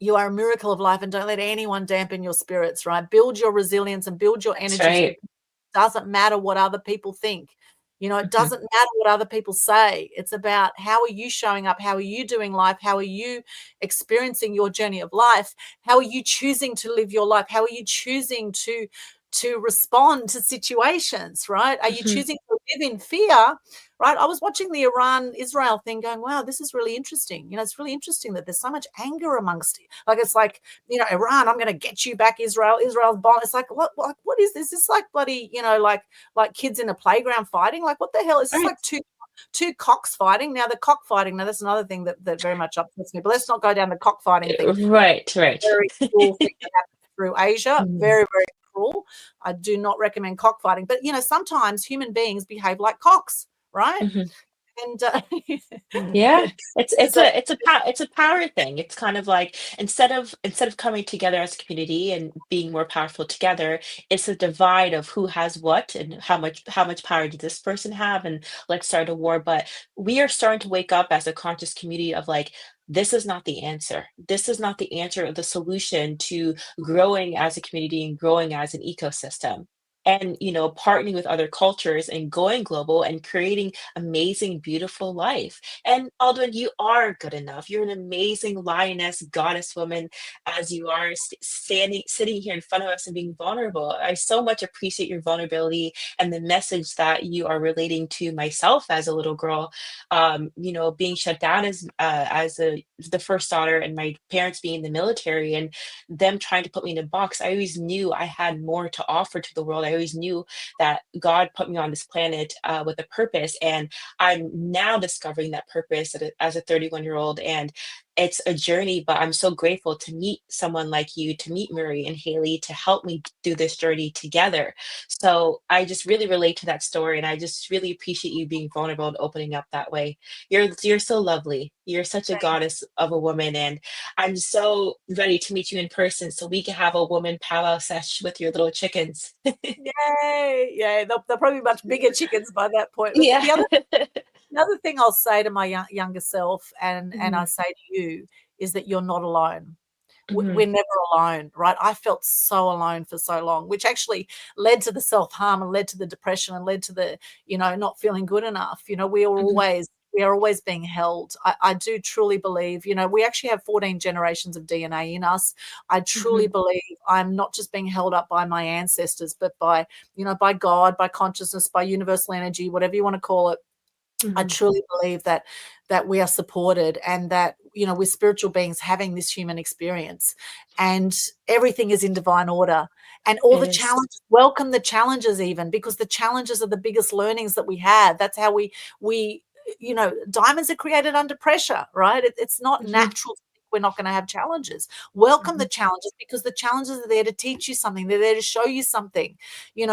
You are a miracle of life, and don't let anyone dampen your spirits, right? Build your resilience and build your energies. Right. It doesn't matter what other people think. It doesn't matter what other people say. It's about, how are you showing up? How are you doing life? How are you experiencing your journey of life? How are you choosing to live your life? How are you choosing to respond to situations, right? Are you choosing to live in fear, right? I was watching the Iran-Israel thing going, wow, this is really interesting. It's really interesting that there's so much anger amongst it. It's like, Iran, I'm going to get you back, Israel's bomb. It's like, what is this? It's like bloody, like kids in a playground fighting. Like, what the hell? It's just like two cocks fighting. Now, the cockfighting, now that's another thing that very much upsets me, but let's not go down the cockfighting thing. Right. Very cool thing that happened through Asia. Very, very cruel. I do not recommend cockfighting, but sometimes human beings behave like cocks, right? And yeah, it's a power thing. It's kind of like, instead of coming together as a community and being more powerful together, it's a divide of who has what and how much power does this person have, and let's start a war. But we are starting to wake up as a conscious community of like, this is not the answer. This is not the answer or the solution to growing as a community and growing as an ecosystem. And partnering with other cultures and going global and creating amazing, beautiful life. And Aldwyn, you are good enough. You're an amazing lioness, goddess woman, as you are sitting here in front of us and being vulnerable. I so much appreciate your vulnerability and the message that you are relating to myself as a little girl. Being shut down as the first daughter, and my parents being in the military, and them trying to put me in a box. I always knew I had more to offer to the world. I always knew that God put me on this planet with a purpose, and I'm now discovering that purpose as a 31-year-old. And it's a journey, but I'm so grateful to meet someone like you, to meet Murray and Haleigh, to help me through this journey together. So I just really relate to that story, and I just really appreciate you being vulnerable and opening up that way. You're so lovely. You're such a goddess of a woman, and I'm so ready to meet you in person so we can have a woman powwow sesh with your little chickens. Yay! Yeah, they'll probably be much bigger chickens by that point. But Yeah. the other thing I'll say to my younger self, and I say to you, is that you're not alone. We're never alone, right? I felt so alone for so long, which actually led to the self-harm and led to the depression and led to the, not feeling good enough. We are always being held. I do truly believe, we actually have 14 generations of DNA in us. I truly believe I'm not just being held up by my ancestors, but by, by God, by consciousness, by universal energy, whatever you want to call it. I truly believe that we are supported, and that, we're spiritual beings having this human experience, and everything is in divine order. and all It the is. challenges. Welcome the challenges, even, because the challenges are the biggest learnings that we have. That's how we diamonds are created under pressure, right? It's not Mhm, natural to think we're not going to have challenges. Welcome the mhm. challenges, because the challenges are there to teach you something. They're there to show you something. When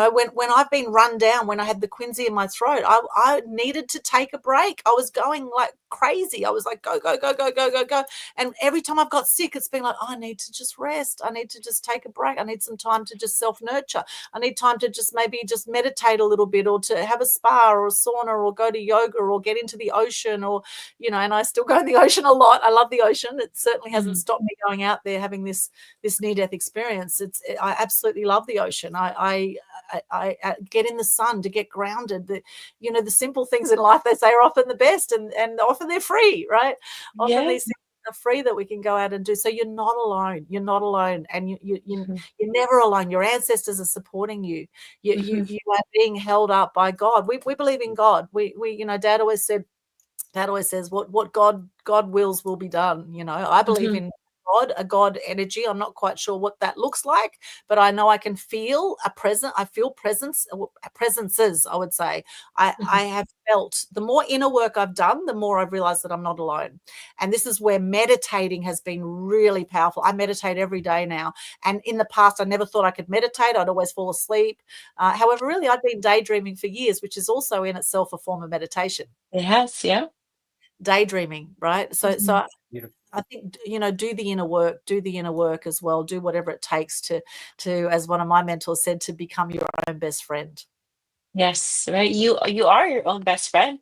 I've been run down, when I had the quinsy in my throat, I needed to take a break. I was going like crazy. I was like, go, go, go, go, go, go, go. And every time I've got sick, it's been like, oh, I need to just rest. I need to just take a break. I need some time to just self-nurture. I need time to just maybe just meditate a little bit, or to have a spa or a sauna, or go to yoga, or get into the ocean, or, and I still go in the ocean a lot. I love the ocean. It certainly hasn't Mhm. stopped me going out there, having this near-death experience. I absolutely love the ocean. I get in the sun to get grounded. The simple things in life, they say, are often the best, and often they're free, right? Often Yeah. these things are free that we can go out and do. So you're not alone. You're not alone, and Mhm, you're never alone. Your ancestors are supporting you. mhm. You are being held up by God. We believe in God. Dad always says, what God wills will be done. I believe Mhm. in God, a God energy. I'm not quite sure what that looks like, but I know I can feel a present. I feel presences, I would say. I Mhm. have felt, the more inner work I've done, the more I've realized that I'm not alone. And this is where meditating has been really powerful. I meditate every day now. And in the past, I never thought I could meditate. I'd always fall asleep. However, really, I'd been daydreaming for years, which is also in itself a form of meditation. It has, yeah. Daydreaming, right? So Mhm. Beautiful. I think, do the inner work as well. Do whatever it takes to as one of my mentors said, to become your own best friend. Yes, right. You are your own best friend,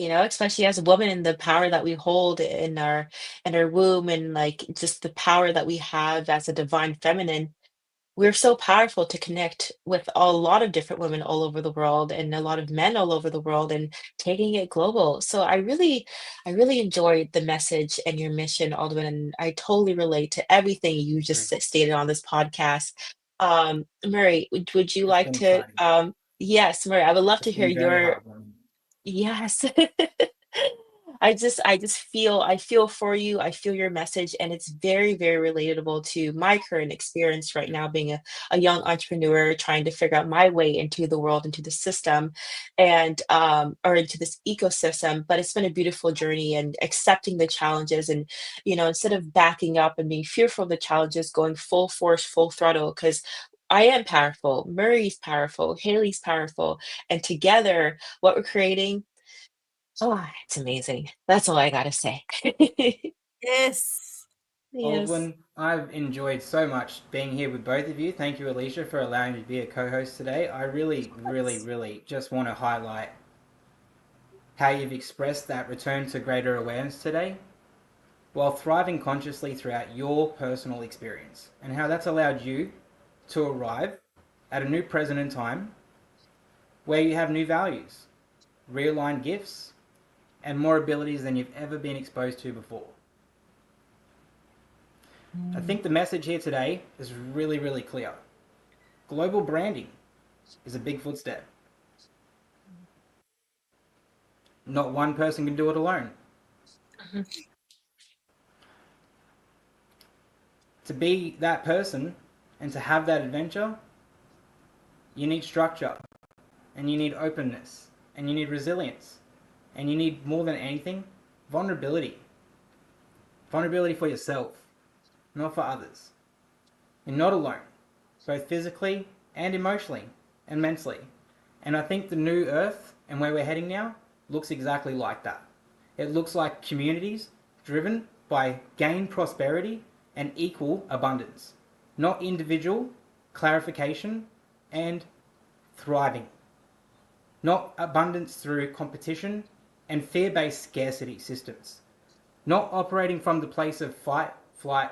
especially as a woman, and the power that we hold in our womb, and like just the power that we have as a divine feminine. We're so powerful to connect with a lot of different women all over the world, and a lot of men all over the world, and taking it global. So I really enjoyed the message and your mission, Aldwyn, and I totally relate to everything you just stated on this podcast. Murray, would you It's like been to, exciting. yes, Murray, I would love It's to hear been very your, heartwarming. yes. I just I feel for you. I feel your message, and it's very, very relatable to my current experience right now, being a young entrepreneur trying to figure out my way into the world, into the system, and or into this ecosystem. But it's been a beautiful journey, and accepting the challenges, and instead of backing up and being fearful of the challenges, going full force, full throttle, because I am powerful, Murray's powerful, Haley's powerful, and together what we're creating. Oh, it's amazing. That's all I gotta say. Yes. Yes. Aldwyn, I've enjoyed so much being here with both of you. Thank you, Alicia, for allowing me to be a co-host today. I really, really, Yes. really just want to highlight how you've expressed that return to greater awareness today, while thriving consciously throughout your personal experience, and how that's allowed you to arrive at a new present in time where you have new values, realigned gifts, and more abilities than you've ever been exposed to before. I Mm. think the message here today is really, really clear. Global branding is a big footstep. Not one person can do it alone. Mhm. To be that person and to have that adventure, you need structure, and you need openness, and you need resilience, and you need, more than anything, vulnerability. Vulnerability for yourself, not for others. You're not alone, both physically and emotionally and mentally. And I think the new earth and where we're heading now looks exactly like that. It looks like communities driven by gain prosperity and equal abundance, not individual clarification and thriving, not abundance through competition and fear based scarcity systems, not operating from the place of fight, flight,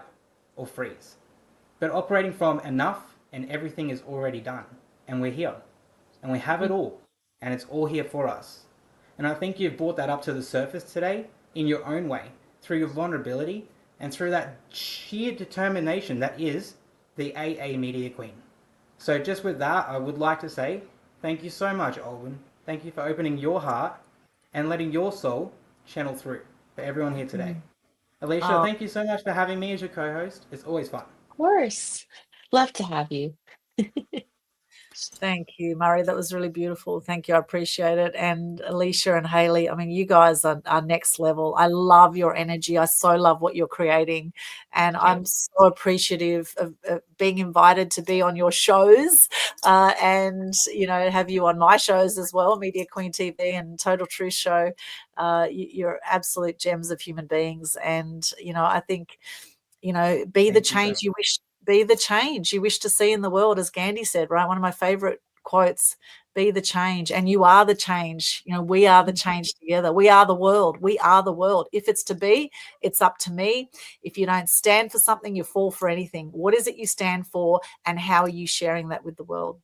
or freeze, but operating from enough and everything is already done. And we're here. And we have it all. And it's all here for us. And I think you've brought that up to the surface today in your own way, through your vulnerability and through that sheer determination that is the AA Media Queen. So, just with that, I would like to say thank you so much, Alwyn. Thank you for opening your heart and letting your soul channel through for everyone here today. Mhm. Alicia, Oh, thank you so much for having me as your co host. It's always fun. Of course. Love to have you. Thank you, Murray. That was really beautiful. Thank you. I appreciate it. And Alicia and Haleigh, I mean, you guys are next level. I love your energy. I so love what you're creating. And I'm so appreciative of being invited to be on your shows and, have you on my shows as well, Media Queen TV and Total Truth Show. You're absolute gems of human beings. And, I think, be the change you wish. Be the change you wish to see in the world, as Gandhi said, right? One of my favorite quotes, be the change, and you are the change. We are the change together. We are the world. We are the world. If it's to be, it's up to me. If you don't stand for something, you fall for anything. What is it you stand for, and how are you sharing that with the world?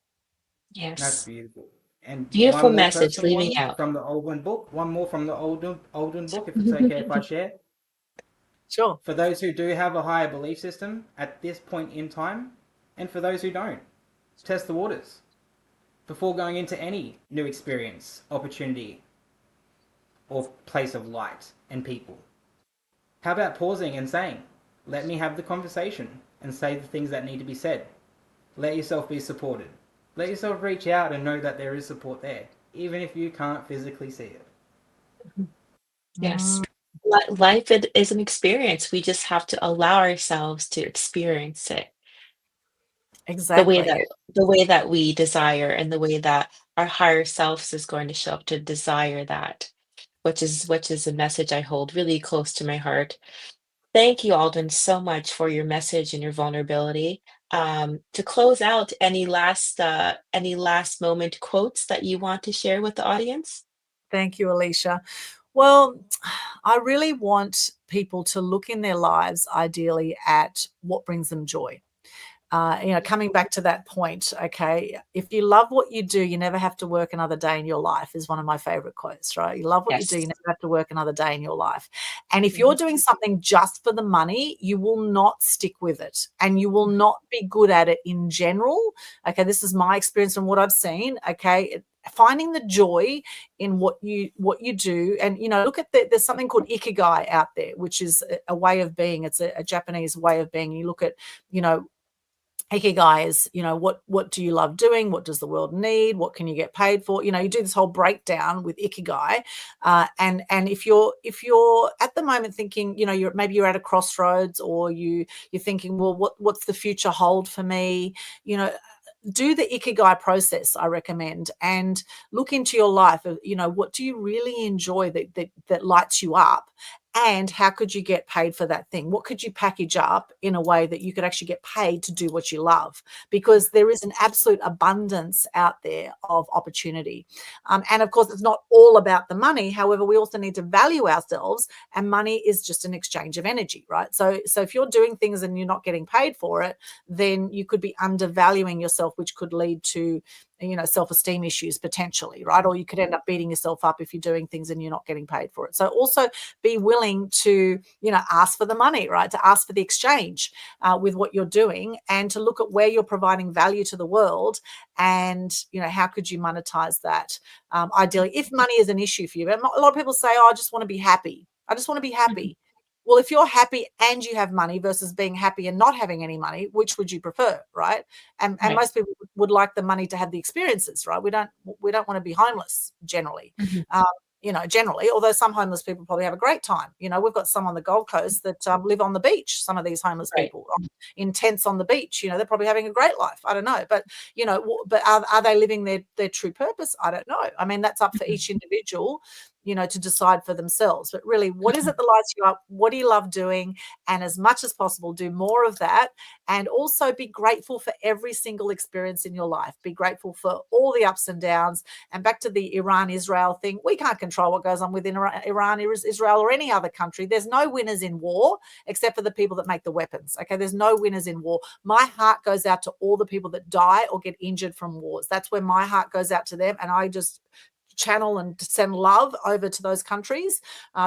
Yes. That's beautiful. And Beautiful one more message personal leaving one out. from the Aldwyn book. One more from the Aldwyn book, if it's okay if I share. Sure. For those who do have a higher belief system at this point in time, and for those who don't, test the waters before going into any new experience, opportunity, or place of light and people. How about pausing and saying, let me have the conversation and say the things that need to be said. Let yourself be supported. Let yourself reach out and know that there is support there, even if you can't physically see it. Yes. Life is an experience. We just have to allow ourselves to experience it Exactly. the way that we desire, and the way that our higher selves is going to show up to desire that, which is a message I hold really close to my heart. Thank you, Alden, so much for your message and your vulnerability. To close out, any last moment quotes that you want to share with the audience? Thank you, Alicia. Well, I really want people to look in their lives, ideally, at what brings them joy. Coming back to that point, okay, if you love what you do, you never have to work another day in your life, is one of my favorite quotes, right? You love what you do, you Yes. never have to work another day in your life. And if you're Mhm. doing something just for the money, you will not stick with it, and you will not be good at it in general. Okay, this is my experience and what I've seen. Okay, finding the joy in what you do, and look at there's something called ikigai out there, which is a way of being. It's a Japanese way of being. You look at, you know ikigai is, what do you love doing? What does the world need? What can you get paid for? You do this whole breakdown with ikigai, and if you're at the moment thinking, you're at a crossroads, or you're thinking, well, what's the future hold for me? Do the ikigai process, I recommend, and look into your life of, what do you really enjoy that lights you up, and how could you get paid for that thing? What could you package up in a way that you could actually get paid to do what you love? Because there is an absolute abundance out there of opportunity. And of course, it's not all about the money. However, we also need to value ourselves, and money is just an exchange of energy, right? So if you're doing things and you're not getting paid for it, then you could be undervaluing yourself, which could lead to, self-esteem issues potentially, right? Or you could end up beating yourself up if you're doing things and you're not getting paid for it. So also be willing to, ask for the money, right? To ask for the exchange with what you're doing, and to look at where you're providing value to the world, and, how could you monetize that? Ideally, if money is an issue for you. But a lot of people say, oh, I just want to be happy. I just want to be happy. Well, if you're happy and you have money versus being happy and not having any money, which would you prefer, right? And Right. most people would like the money to have the experiences, right? We don't want to be homeless generally. Mhm. Generally, although some homeless people probably have a great time. We've got some on the Gold Coast that live on the beach. Some of these homeless Right. people in tents on the beach, they're probably having a great life. I don't know, but but are they living their true purpose? I don't know. I mean, that's up for each individual, to decide for themselves. But really, what is it that lights you up? What do you love doing? And as much as possible, do more of that. And also be grateful for every single experience in your life. Be grateful for all the ups and downs. And back to the Iran-Israel thing, we can't control what goes on within Iran, Israel, or any other country. There's no winners in war except for the people that make the weapons. Okay, there's no winners in war. My heart goes out to all the people that die or get injured from wars. That's where my heart goes out to them. And I just channel and send love over to those countries,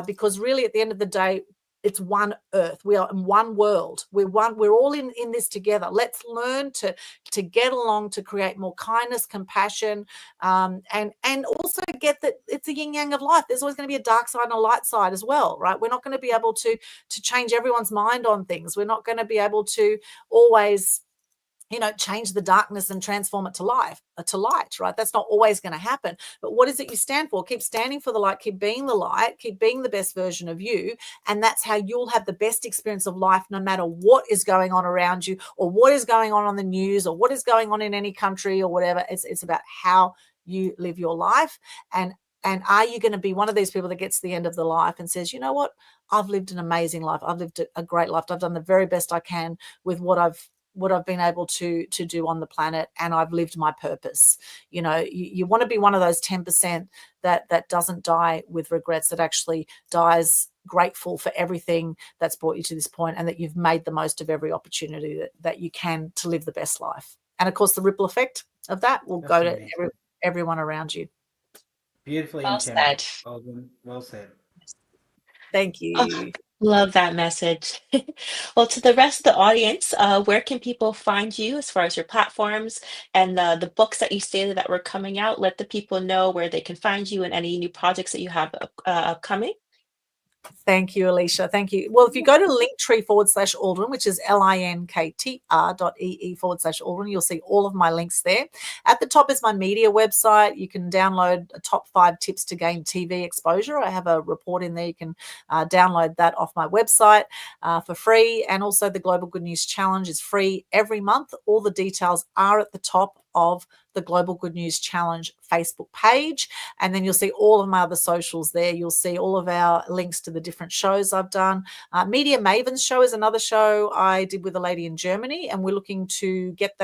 because really at the end of the day, it's one earth. We are in one world. We're all in this together. Let's learn to get along, to create more kindness, compassion, and also get that it's a yin yang of life. There's always going to be a dark side and a light side as well, right? We're not going to be able to change everyone's mind on things. We're not going to be able to always change the darkness and transform it to light, right? That's not always going to happen. But what is it you stand for? Keep standing for the light, keep being the light, keep being the best version of you. And that's how you'll have the best experience of life, no matter what is going on around you or what is going on the news or what is going on in any country or whatever. It's about how you live your life. And are you going to be one of these people that gets to the end of the life and says, you know what, I've lived an amazing life. I've lived a great life. I've done the very best I can with what I've been able to do on the planet, and I've lived my purpose. You want to be one of those 10% that doesn't die with regrets, that actually dies grateful for everything that's brought you to this point, and that you've made the most of every opportunity that you can to live the best life. And of course, the ripple effect of that will go to everyone around you. Beautifully Well intended. said. Well said. Thank you. Oh, love that message. Well, to the rest of the audience, where can people find you as far as your platforms and the books that you stated that were coming out? Let the people know where they can find you and any new projects that you have upcoming. Thank you, Alicia. Thank you. Well, if you go to linktree/Aldwyn, which is linktr.ee/Aldwyn, you'll see all of my links there. At the top is my media website. You can download top 5 tips to gain TV exposure. I have a report in there. You can download that off my website for free. And also the Global Good News Challenge is free every month. All the details are at the top of the Global Good News Challenge Facebook page. And then you'll see all of my other socials there. You'll see all of our links to the different shows I've done. Media Mavens Show is another show I did with a lady in Germany, and we're looking to get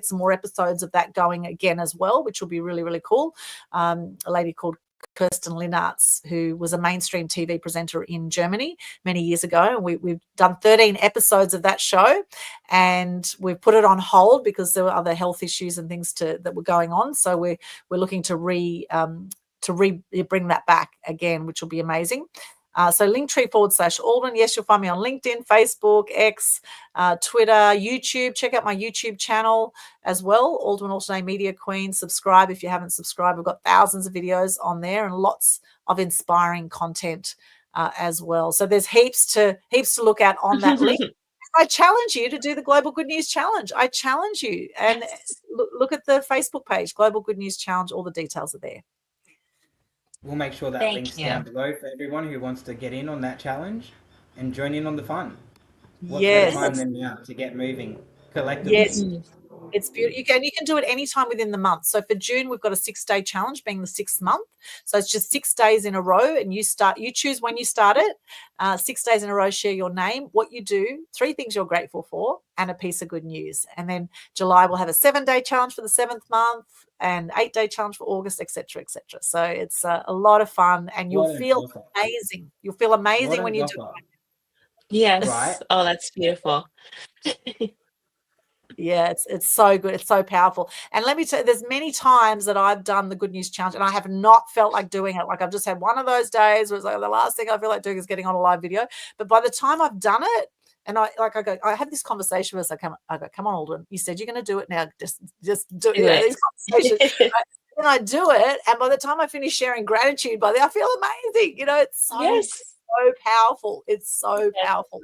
some more episodes of that going again as well, which will be really, really cool. A lady called Kirsten Linartz, who was a mainstream TV presenter in Germany many years ago. And we've done 13 episodes of that show, and we've put it on hold because there were other health issues and things that were going on. So we're looking to bring that back again, which will be amazing. So linktree/Aldwyn. Yes, you'll find me on LinkedIn, Facebook, X, Twitter, YouTube. Check out my YouTube channel as well, Aldwyn Altuney Media Queen. Subscribe if you haven't subscribed. We've got thousands of videos on there and lots of inspiring content as well. So there's heaps to look at on that link. I challenge you to do the Global Good News Challenge. I challenge you, and Yes. look at the Facebook page, Global Good News Challenge. All the details are there. We'll make sure that Thank link's you. down below for everyone who wants to get in on that challenge and join in on the fun. What Yes. better time than now to get moving collectively? Yes. Mhm. It's beautiful. You can do it anytime within the month. So for June, we've got a 6-day challenge, being the 6th month. So it's just 6 days in a row, and you choose when you start it. 6 days in a row, share your name, what you do, 3 things you're grateful for, and a piece of good news. And then July, we'll have a 7-day challenge for the 7th month, and 8-day challenge for August, etc., etc. So it's a lot of fun, and you'll feel amazing. You'll feel amazing when you do it. Yes. Right. Oh, that's beautiful. Yeah, it's so good. It's so powerful. And let me tell you, there's many times that I've done the Good News Challenge and I have not felt like doing it. Like I've just had one of those days where it's like the last thing I feel like doing is getting on a live video. But by the time I've done it, and I have this conversation with us. I go, come on, Aldwyn, you said you're going to do it now. Just do it. These conversations. And I do it, and by the time I finish sharing gratitude, by then I feel amazing. It's so powerful. It's so powerful.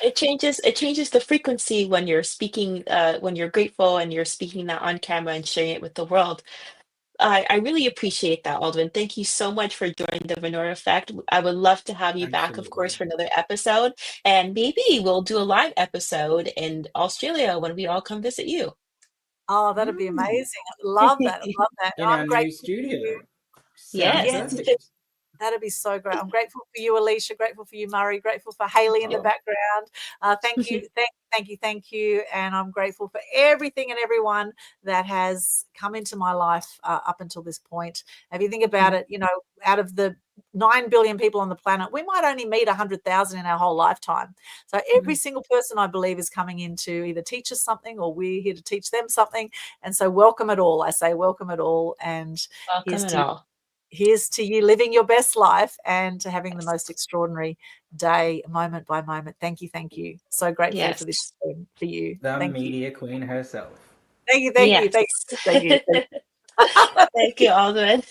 It changes the frequency when you're speaking, when you're grateful and you're speaking that on camera and sharing it with the world. I really appreciate that, Aldwyn. Thank you so much for joining the Venora Effect. I would love to have you back, of course, for another episode. And maybe we'll do a live episode in Australia when we all come visit you. Oh, that'd be amazing. I love that. I love that. In our new studio. Sounds Yes. perfect. That'd be so great. I'm grateful for you, Alicia. Grateful for you, Murray. Grateful for Haleigh in the background. Thank you. And I'm grateful for everything and everyone that has come into my life up until this point. If you think about it, out of the 9 billion people on the planet, we might only meet 100,000 in our whole lifetime. So every single person, I believe, is coming in to either teach us something or we're here to teach them something. And so welcome it all. I say welcome it all. And here's to you living your best life and to having the most extraordinary day, moment by moment. Thank you. So grateful for this, for you. The media queen herself. Thank you. Thank you, Aldwyn.